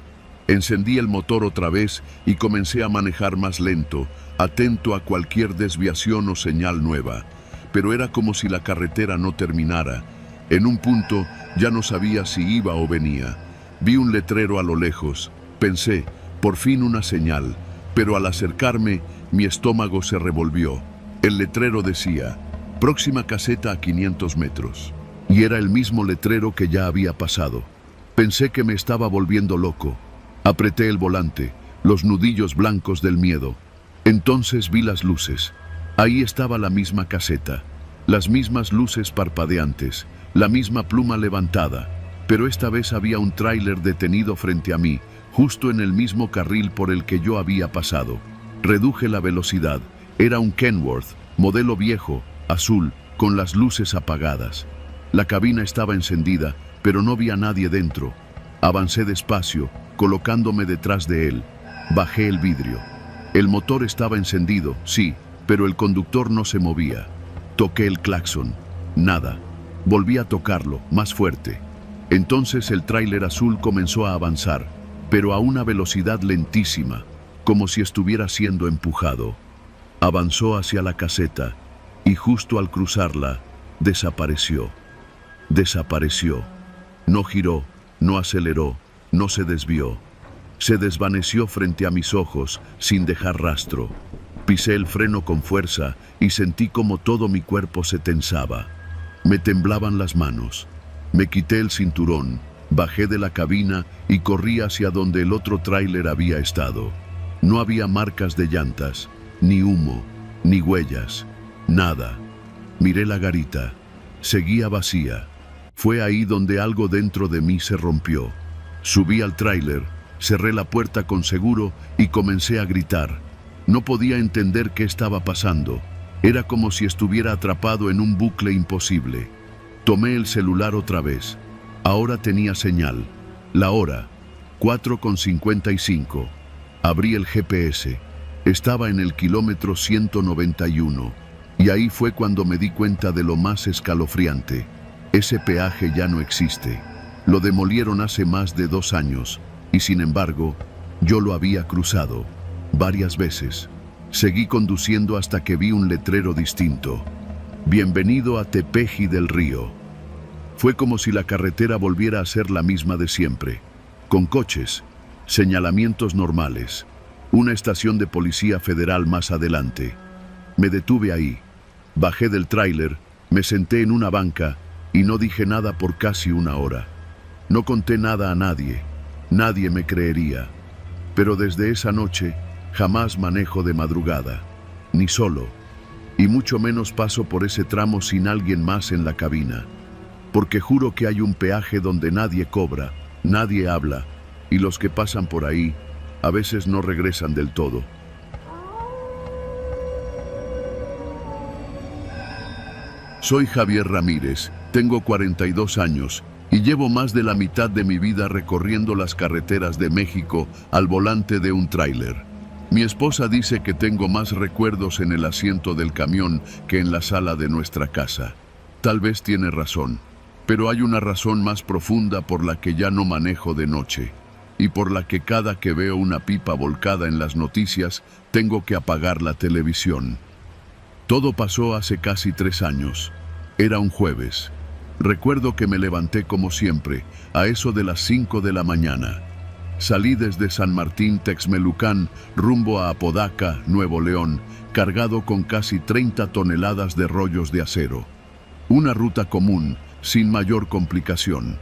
Encendí el motor otra vez y comencé a manejar más lento, atento a cualquier desviación o señal nueva. Pero era como si la carretera no terminara. En un punto ya no sabía si iba o venía. Vi un letrero a lo lejos. Pensé, por fin una señal, pero al acercarme, mi estómago se revolvió. El letrero decía, próxima caseta a 500 metros. Y era el mismo letrero que ya había pasado. Pensé que me estaba volviendo loco. Apreté el volante, los nudillos blancos del miedo. Entonces vi las luces. Ahí estaba la misma caseta, las mismas luces parpadeantes, la misma pluma levantada, pero esta vez había un tráiler detenido frente a mí, justo en el mismo carril por el que yo había pasado. Reduje la velocidad. Era un Kenworth, modelo viejo, azul, con las luces apagadas. La cabina estaba encendida, pero no vi a nadie dentro. Avancé despacio, colocándome detrás de él. Bajé el vidrio. El motor estaba encendido, sí, pero el conductor no se movía. Toqué el claxon. Nada. Volví a tocarlo, más fuerte. Entonces el tráiler azul comenzó a avanzar, pero a una velocidad lentísima, como si estuviera siendo empujado. Avanzó hacia la caseta y justo al cruzarla, desapareció. Desapareció. No giró, no aceleró, no se desvió. Se desvaneció frente a mis ojos sin dejar rastro. Pisé el freno con fuerza y sentí como todo mi cuerpo se tensaba. Me temblaban las manos. Me quité el cinturón, bajé de la cabina y corrí hacia donde el otro tráiler había estado. No había marcas de llantas, ni humo, ni huellas, nada. Miré la garita. Seguía vacía. Fue ahí donde algo dentro de mí se rompió. Subí al tráiler, cerré la puerta con seguro y comencé a gritar. No podía entender qué estaba pasando. Era como si estuviera atrapado en un bucle imposible. Tomé el celular otra vez. Ahora tenía señal. La hora, 4:55. Abrí el GPS. Estaba en el kilómetro 191. Y ahí fue cuando me di cuenta de lo más escalofriante. Ese peaje ya no existe. Lo demolieron hace más de 2 años. Y sin embargo, yo lo había cruzado. Varias veces. Seguí conduciendo hasta que vi un letrero distinto. Bienvenido a Tepeji del Río. Fue como si la carretera volviera a ser la misma de siempre, con coches, Señalamientos normales. Una estación de policía federal más adelante. Me detuve ahí. Bajé del tráiler, me senté en una banca y no dije nada por casi una hora. No conté nada a nadie. Nadie me creería. Pero desde esa noche jamás manejo de madrugada, ni solo, y mucho menos paso por ese tramo sin alguien más en la cabina. Porque juro que hay un peaje donde nadie cobra, nadie habla, y los que pasan por ahí a veces no regresan del todo. Soy Javier Ramírez, tengo 42 años y llevo más de la mitad de mi vida recorriendo las carreteras de México al volante de un tráiler. Mi esposa dice que tengo más recuerdos en el asiento del camión que en la sala de nuestra casa. Tal vez tiene razón, pero hay una razón más profunda por la que ya no manejo de noche y por la que cada que veo una pipa volcada en las noticias tengo que apagar la televisión. Todo pasó hace casi 3 años. Era un jueves. Recuerdo que me levanté como siempre, a eso de las 5 de la mañana. Salí desde San Martín Texmelucan rumbo a Apodaca, Nuevo León, cargado con casi 30 toneladas de rollos de acero. Una ruta común, sin mayor complicación.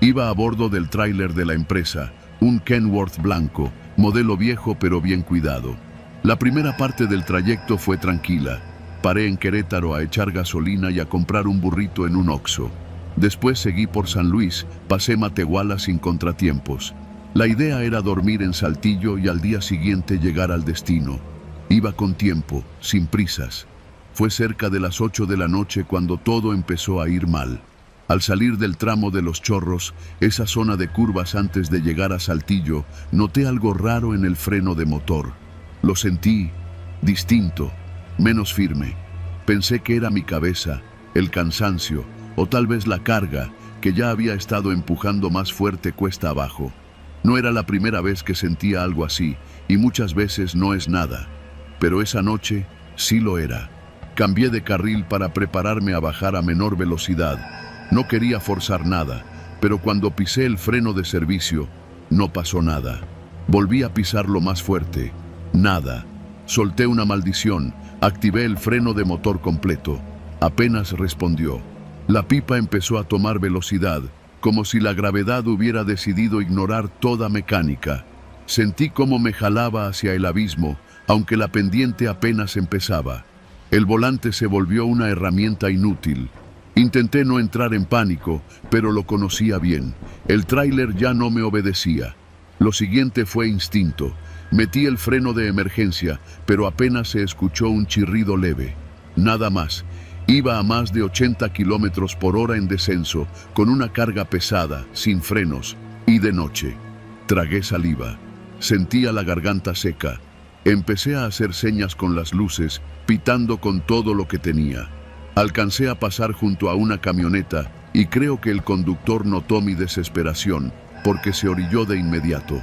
Iba a bordo del tráiler de la empresa, un Kenworth blanco, modelo viejo pero bien cuidado. La primera parte del trayecto fue tranquila. Paré en Querétaro a echar gasolina y a comprar un burrito en un Oxxo. Después seguí por San Luis, pasé Matehuala sin contratiempos. La idea era dormir en Saltillo y al día siguiente llegar al destino. Iba con tiempo, sin prisas. Fue cerca de las 8 de la noche cuando todo empezó a ir mal. Al salir del tramo de Los Chorros, esa zona de curvas antes de llegar a Saltillo, noté algo raro en el freno de motor. Lo sentí distinto, menos firme. Pensé que era mi cabeza, el cansancio, o tal vez la carga, que ya había estado empujando más fuerte cuesta abajo. No era la primera vez que sentía algo así, y muchas veces no es nada. Pero esa noche sí lo era. Cambié de carril para prepararme a bajar a menor velocidad. No quería forzar nada, pero cuando pisé el freno de servicio, no pasó nada. Volví a pisarlo más fuerte. Nada. Solté una maldición, activé el freno de motor completo. Apenas respondió. La pipa empezó a tomar velocidad, como si la gravedad hubiera decidido ignorar toda mecánica. Sentí cómo me jalaba hacia el abismo, aunque la pendiente apenas empezaba. El volante se volvió una herramienta inútil. Intenté no entrar en pánico, pero lo conocía bien. El tráiler ya no me obedecía. Lo siguiente fue instinto. Metí el freno de emergencia, pero apenas se escuchó un chirrido leve. Nada más. Iba a más de 80 kilómetros por hora en descenso, con una carga pesada, sin frenos, y de noche. Tragué saliva. Sentía la garganta seca. Empecé a hacer señas con las luces, pitando con todo lo que tenía. Alcancé a pasar junto a una camioneta y creo que el conductor notó mi desesperación, porque se orilló de inmediato.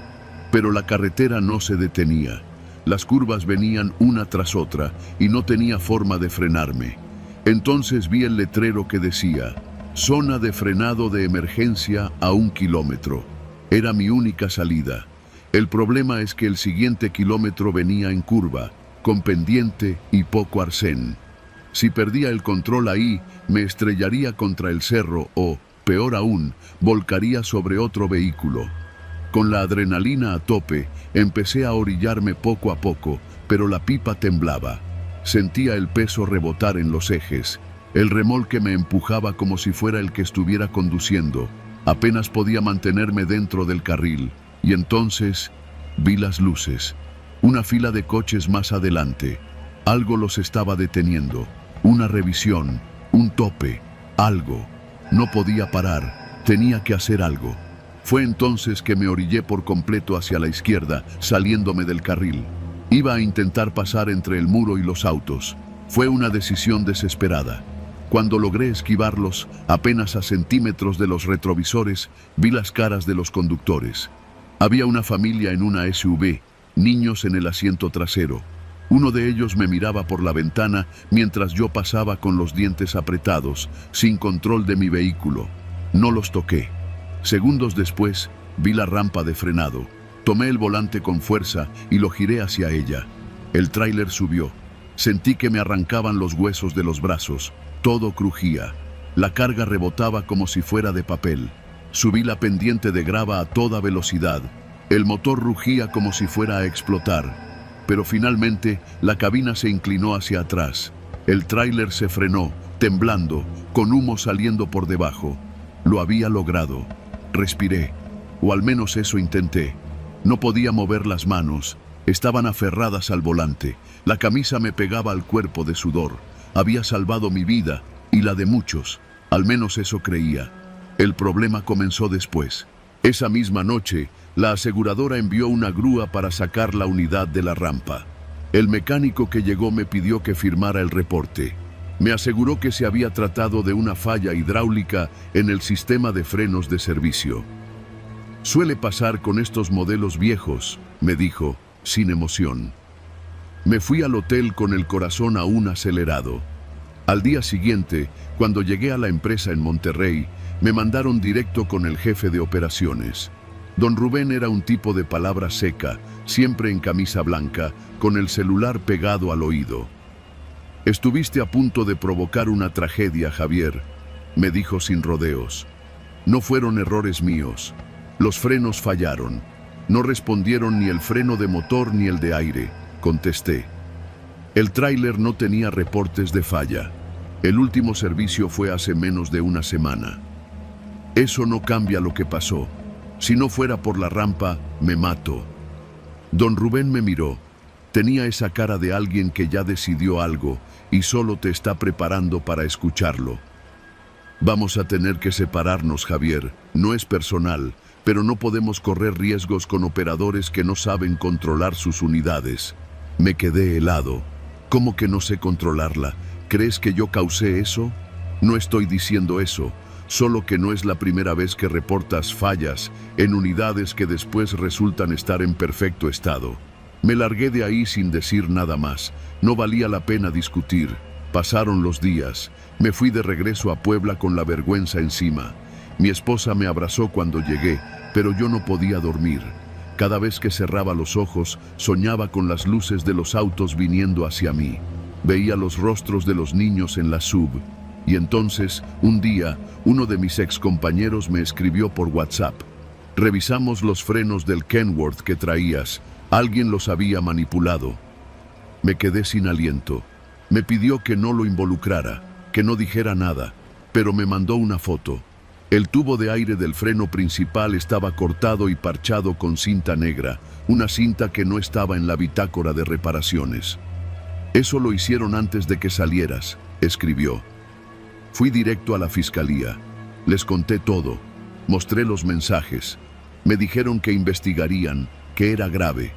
Pero la carretera no se detenía. Las curvas venían una tras otra y no tenía forma de frenarme. Entonces vi el letrero que decía, zona de frenado de emergencia a 1 kilómetro. Era mi única salida. El problema es que el siguiente kilómetro venía en curva, con pendiente y poco arcén. Si perdía el control ahí, me estrellaría contra el cerro o, peor aún, volcaría sobre otro vehículo. Con la adrenalina a tope, empecé a orillarme poco a poco, pero la pipa temblaba. Sentía el peso rebotar en los ejes. El remolque me empujaba como si fuera el que estuviera conduciendo. Apenas podía mantenerme dentro del carril. Y entonces vi las luces. Una fila de coches más adelante. Algo los estaba deteniendo. Una revisión, un tope, algo. No podía parar. Tenía que hacer algo. Fue entonces que me orillé por completo hacia la izquierda, saliéndome del carril. Iba a intentar pasar entre el muro y los autos. Fue una decisión desesperada. Cuando logré esquivarlos, apenas a centímetros de los retrovisores, vi las caras de los conductores. Había una familia en una SUV, niños en el asiento trasero. Uno de ellos me miraba por la ventana mientras yo pasaba con los dientes apretados, sin control de mi vehículo. No los toqué. Segundos después, vi la rampa de frenado. Tomé el volante con fuerza y lo giré hacia ella. El tráiler subió. Sentí que me arrancaban los huesos de los brazos. Todo crujía. La carga rebotaba como si fuera de papel. Subí la pendiente de grava a toda velocidad. El motor rugía como si fuera a explotar. Pero finalmente la cabina se inclinó hacia atrás. El tráiler se frenó, temblando, con humo saliendo por debajo. Lo había logrado. Respiré, o al menos eso intenté. No podía mover las manos. Estaban aferradas al volante. La camisa me pegaba al cuerpo de sudor. Había salvado mi vida y la de muchos. Al menos eso creía. El problema comenzó después. Esa misma noche, la aseguradora envió una grúa para sacar la unidad de la rampa. El mecánico que llegó me pidió que firmara el reporte. Me aseguró que se había tratado de una falla hidráulica en el sistema de frenos de servicio. Suele pasar con estos modelos viejos, me dijo, sin emoción. Me fui al hotel con el corazón aún acelerado. Al día siguiente, cuando llegué a la empresa en Monterrey, me mandaron directo con el jefe de operaciones. Don Rubén era un tipo de palabra seca, siempre en camisa blanca, con el celular pegado al oído. «Estuviste a punto de provocar una tragedia, Javier», me dijo sin rodeos. «No fueron errores míos. Los frenos fallaron. No respondieron ni el freno de motor ni el de aire», contesté. El tráiler no tenía reportes de falla. El último servicio fue hace menos de una semana. Eso no cambia lo que pasó. Si no fuera por la rampa, me mato. Don Rubén me miró. Tenía esa cara de alguien que ya decidió algo y solo te está preparando para escucharlo. Vamos a tener que separarnos, Javier. No es personal, pero no podemos correr riesgos con operadores que no saben controlar sus unidades. Me quedé helado. ¿Cómo que no sé controlarla? ¿Crees que yo causé eso? No estoy diciendo eso, solo que no es la primera vez que reportas fallas en unidades que después resultan estar en perfecto estado. Me largué de ahí sin decir nada más. No valía la pena discutir. Pasaron los días. Me fui de regreso a Puebla con la vergüenza encima. Mi esposa me abrazó cuando llegué, pero yo no podía dormir. Cada vez que cerraba los ojos, soñaba con las luces de los autos viniendo hacia mí. Veía los rostros de los niños en la sub. Y entonces, un día, uno de mis excompañeros me escribió por WhatsApp. «Revisamos los frenos del Kenworth que traías. Alguien los había manipulado». Me quedé sin aliento. Me pidió que no lo involucrara, que no dijera nada, pero me mandó una foto. El tubo de aire del freno principal estaba cortado y parchado con cinta negra, una cinta que no estaba en la bitácora de reparaciones. «Eso lo hicieron antes de que salieras», escribió. Fui directo a la fiscalía. Les conté todo. Mostré los mensajes. Me dijeron que investigarían, que era grave.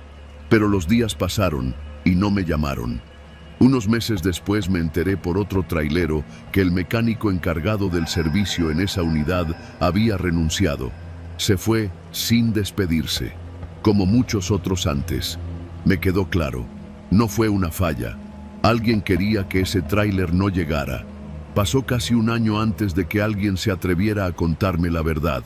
Pero los días pasaron y no me llamaron. Unos meses después me enteré por otro trailero que el mecánico encargado del servicio en esa unidad había renunciado. Se fue sin despedirse, como muchos otros antes. Me quedó claro, no fue una falla. Alguien quería que ese tráiler no llegara. Pasó casi un año antes de que alguien se atreviera a contarme la verdad.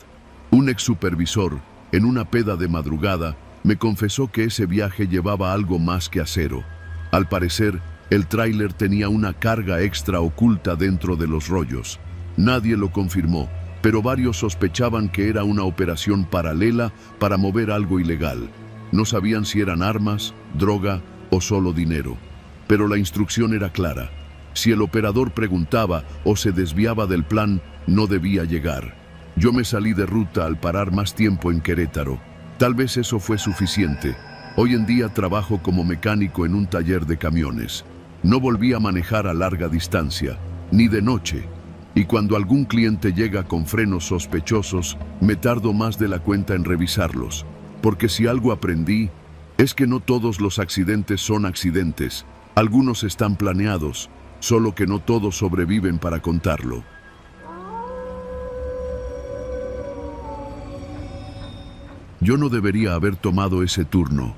Un ex supervisor, en una peda de madrugada, me confesó que ese viaje llevaba algo más que acero. Al parecer, el tráiler tenía una carga extra oculta dentro de los rollos. Nadie lo confirmó, pero varios sospechaban que era una operación paralela para mover algo ilegal. No sabían si eran armas, droga o solo dinero. Pero la instrucción era clara. Si el operador preguntaba o se desviaba del plan, no debía llegar. Yo me salí de ruta al parar más tiempo en Querétaro. Tal vez eso fue suficiente. Hoy en día trabajo como mecánico en un taller de camiones. No volví a manejar a larga distancia, ni de noche. Y cuando algún cliente llega con frenos sospechosos, me tardo más de la cuenta en revisarlos. Porque si algo aprendí, es que no todos los accidentes son accidentes. Algunos están planeados, solo que no todos sobreviven para contarlo. Yo no debería haber tomado ese turno.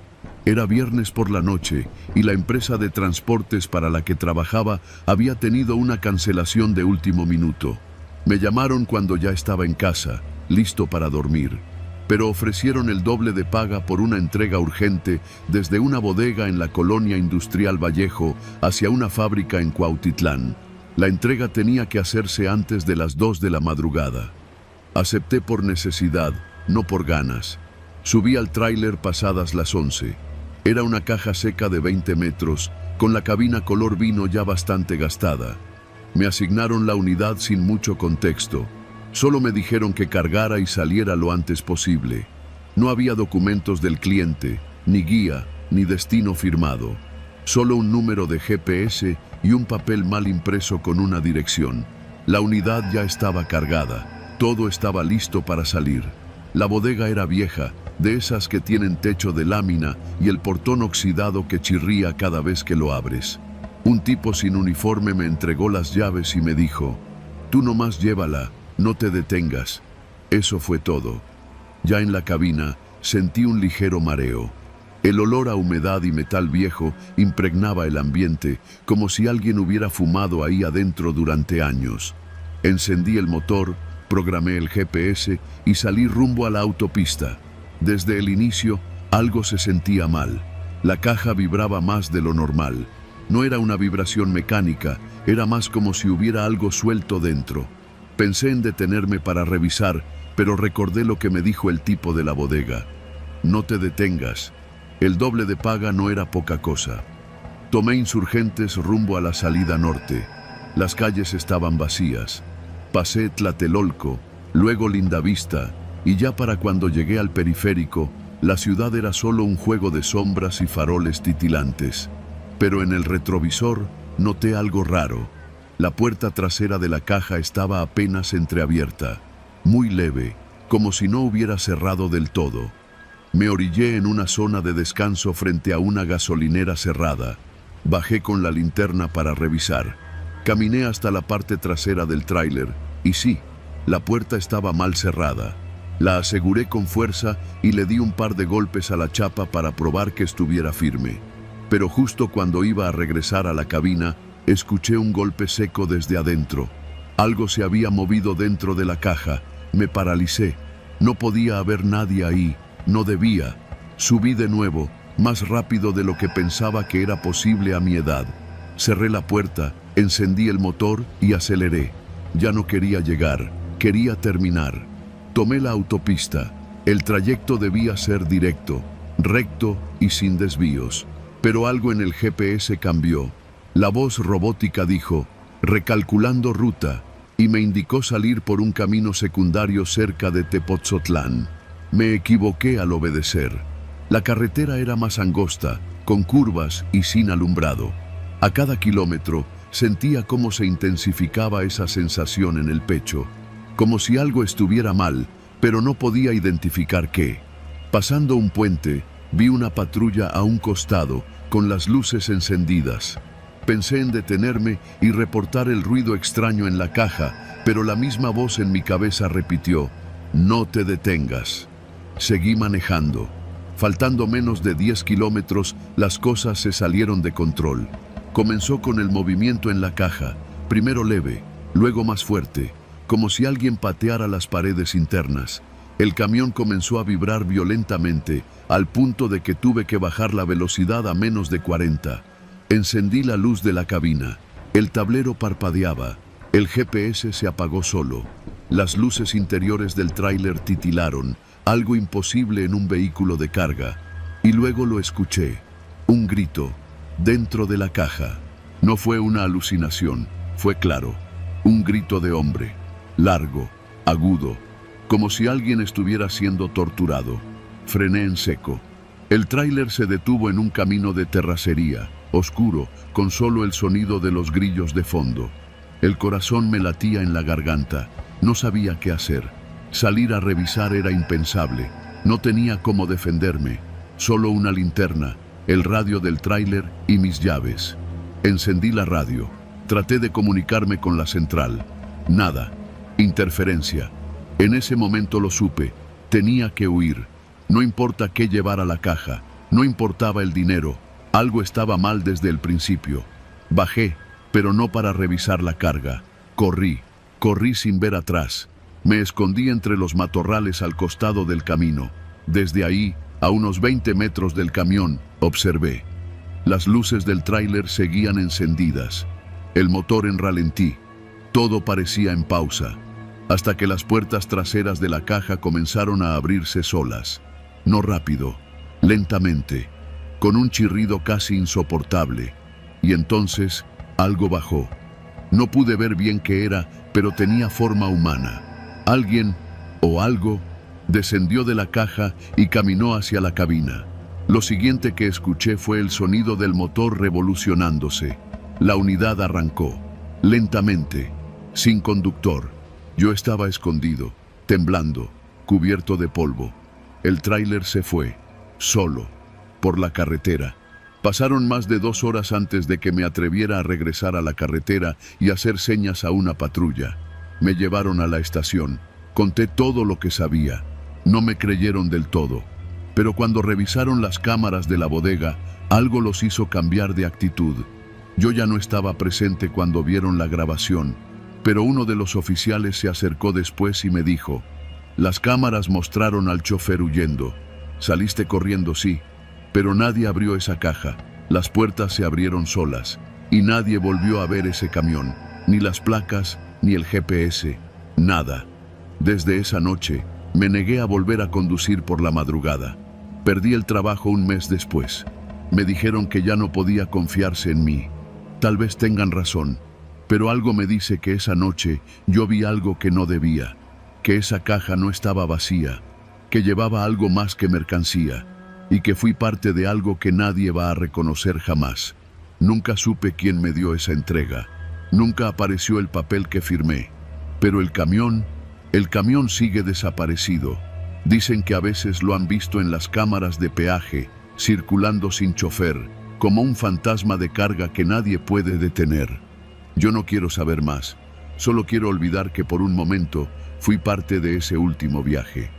Era viernes por la noche y la empresa de transportes para la que trabajaba había tenido una cancelación de último minuto. Me llamaron cuando ya estaba en casa, listo para dormir. pero ofrecieron el doble de paga por una entrega urgente desde una bodega en la colonia industrial Vallejo hacia una fábrica en Cuautitlán. La entrega tenía que hacerse antes de las 2 de la madrugada. Acepté por necesidad, no por ganas. Subí al tráiler pasadas las 11. Era una caja seca de 20 metros, con la cabina color vino ya bastante gastada. Me asignaron la unidad sin mucho contexto. Solo me dijeron que cargara y saliera lo antes posible. No había documentos del cliente, ni guía, ni destino firmado. Solo un número de GPS y un papel mal impreso con una dirección. La unidad ya estaba cargada. Todo estaba listo para salir. La bodega era vieja, de esas que tienen techo de lámina y el portón oxidado que chirría cada vez que lo abres. Un tipo sin uniforme me entregó las llaves y me dijo: «Tú nomás llévala, no te detengas». Eso fue todo. Ya en la cabina sentí un ligero mareo. El olor a humedad y metal viejo impregnaba el ambiente, como si alguien hubiera fumado ahí adentro durante años. Encendí el motor, programé el GPS y salí rumbo a la autopista. Desde el inicio, algo se sentía mal. La caja vibraba más de lo normal. No era una vibración mecánica, era más como si hubiera algo suelto dentro. Pensé en detenerme para revisar, pero recordé lo que me dijo el tipo de la bodega. «No te detengas». El doble de paga no era poca cosa. Tomé Insurgentes rumbo a la salida norte. Las calles estaban vacías. Pasé Tlatelolco, luego Lindavista, y ya para cuando llegué al periférico, la ciudad era solo un juego de sombras y faroles titilantes. Pero en el retrovisor noté algo raro. La puerta trasera de la caja estaba apenas entreabierta, muy leve, como si no hubiera cerrado del todo. Me orillé en una zona de descanso frente a una gasolinera cerrada. Bajé con la linterna para revisar. Caminé hasta la parte trasera del tráiler y sí, la puerta estaba mal cerrada. La aseguré con fuerza y le di un par de golpes a la chapa para probar que estuviera firme. Pero justo cuando iba a regresar a la cabina, escuché un golpe seco desde adentro. Algo se había movido dentro de la caja. Me paralicé. No podía haber nadie ahí. No debía. Subí de nuevo, más rápido de lo que pensaba que era posible a mi edad. Cerré la puerta, encendí el motor y aceleré. Ya no quería llegar, quería terminar. Tomé la autopista. El trayecto debía ser directo, recto y sin desvíos. Pero algo en el GPS cambió. La voz robótica dijo: «Recalculando ruta», y me indicó salir por un camino secundario cerca de Tepotzotlán. Me equivoqué al obedecer. La carretera era más angosta, con curvas y sin alumbrado. A cada kilómetro sentía cómo se intensificaba esa sensación en el pecho, como si algo estuviera mal, pero no podía identificar qué. Pasando un puente, vi una patrulla a un costado, con las luces encendidas. Pensé en detenerme y reportar el ruido extraño en la caja, pero la misma voz en mi cabeza repitió: «No te detengas». Seguí manejando. Faltando menos de 10 kilómetros, las cosas se salieron de control. Comenzó con el movimiento en la caja, primero leve, luego más fuerte, como si alguien pateara las paredes internas. El camión comenzó a vibrar violentamente, al punto de que tuve que bajar la velocidad a menos de 40. Encendí la luz de la cabina. El tablero parpadeaba. El GPS se apagó solo. Las luces interiores del tráiler titilaron, algo imposible en un vehículo de carga. Y luego lo escuché. Un grito, dentro de la caja. No fue una alucinación, fue claro. Un grito de hombre, largo, agudo, como si alguien estuviera siendo torturado. Frené en seco. El tráiler se detuvo en un camino de terracería, oscuro, con solo el sonido de los grillos de fondo. El corazón me latía en la garganta. No sabía qué hacer. Salir a revisar era impensable. No tenía cómo defenderme. Solo una linterna, el radio del tráiler y mis llaves. Encendí la radio. Traté de comunicarme con la central. Nada. Interferencia. En ese momento lo supe. Tenía que huir. No importa qué llevara la caja. No importaba el dinero. Algo estaba mal desde el principio. Bajé, pero no para revisar la carga. Corrí sin ver atrás. Me escondí entre los matorrales al costado del camino. Desde ahí, a unos 20 metros del camión, observé. Las luces del tráiler seguían encendidas. El motor en ralentí. Todo parecía en pausa, hasta que las puertas traseras de la caja comenzaron a abrirse solas. No rápido, lentamente, con un chirrido casi insoportable. Y entonces, algo bajó. No pude ver bien qué era, pero tenía forma humana. Alguien, o algo, descendió de la caja y caminó hacia la cabina. Lo siguiente que escuché fue el sonido del motor revolucionándose. La unidad arrancó, lentamente, sin conductor. Yo estaba escondido, temblando, cubierto de polvo. El tráiler se fue, solo, por la carretera. Pasaron más de 2 horas antes de que me atreviera a regresar a la carretera y hacer señas a una patrulla. Me llevaron a la estación. Conté todo lo que sabía. No me creyeron del todo. Pero cuando revisaron las cámaras de la bodega, algo los hizo cambiar de actitud. Yo ya no estaba presente cuando vieron la grabación, pero uno de los oficiales se acercó después y me dijo: las cámaras mostraron al chofer huyendo. Saliste corriendo, sí, pero nadie abrió esa caja. Las puertas se abrieron solas y nadie volvió a ver ese camión, ni las placas, ni el GPS, nada. Desde esa noche, me negué a volver a conducir por la madrugada. Perdí el trabajo un mes después. Me dijeron que ya no podía confiarse en mí. Tal vez tengan razón, pero algo me dice que esa noche yo vi algo que no debía, que esa caja no estaba vacía, que llevaba algo más que mercancía, y que fui parte de algo que nadie va a reconocer jamás. Nunca supe quién me dio esa entrega. Nunca apareció el papel que firmé. Pero el camión sigue desaparecido. Dicen que a veces lo han visto en las cámaras de peaje, circulando sin chofer, como un fantasma de carga que nadie puede detener. Yo no quiero saber más. Solo quiero olvidar que por un momento fui parte de ese último viaje.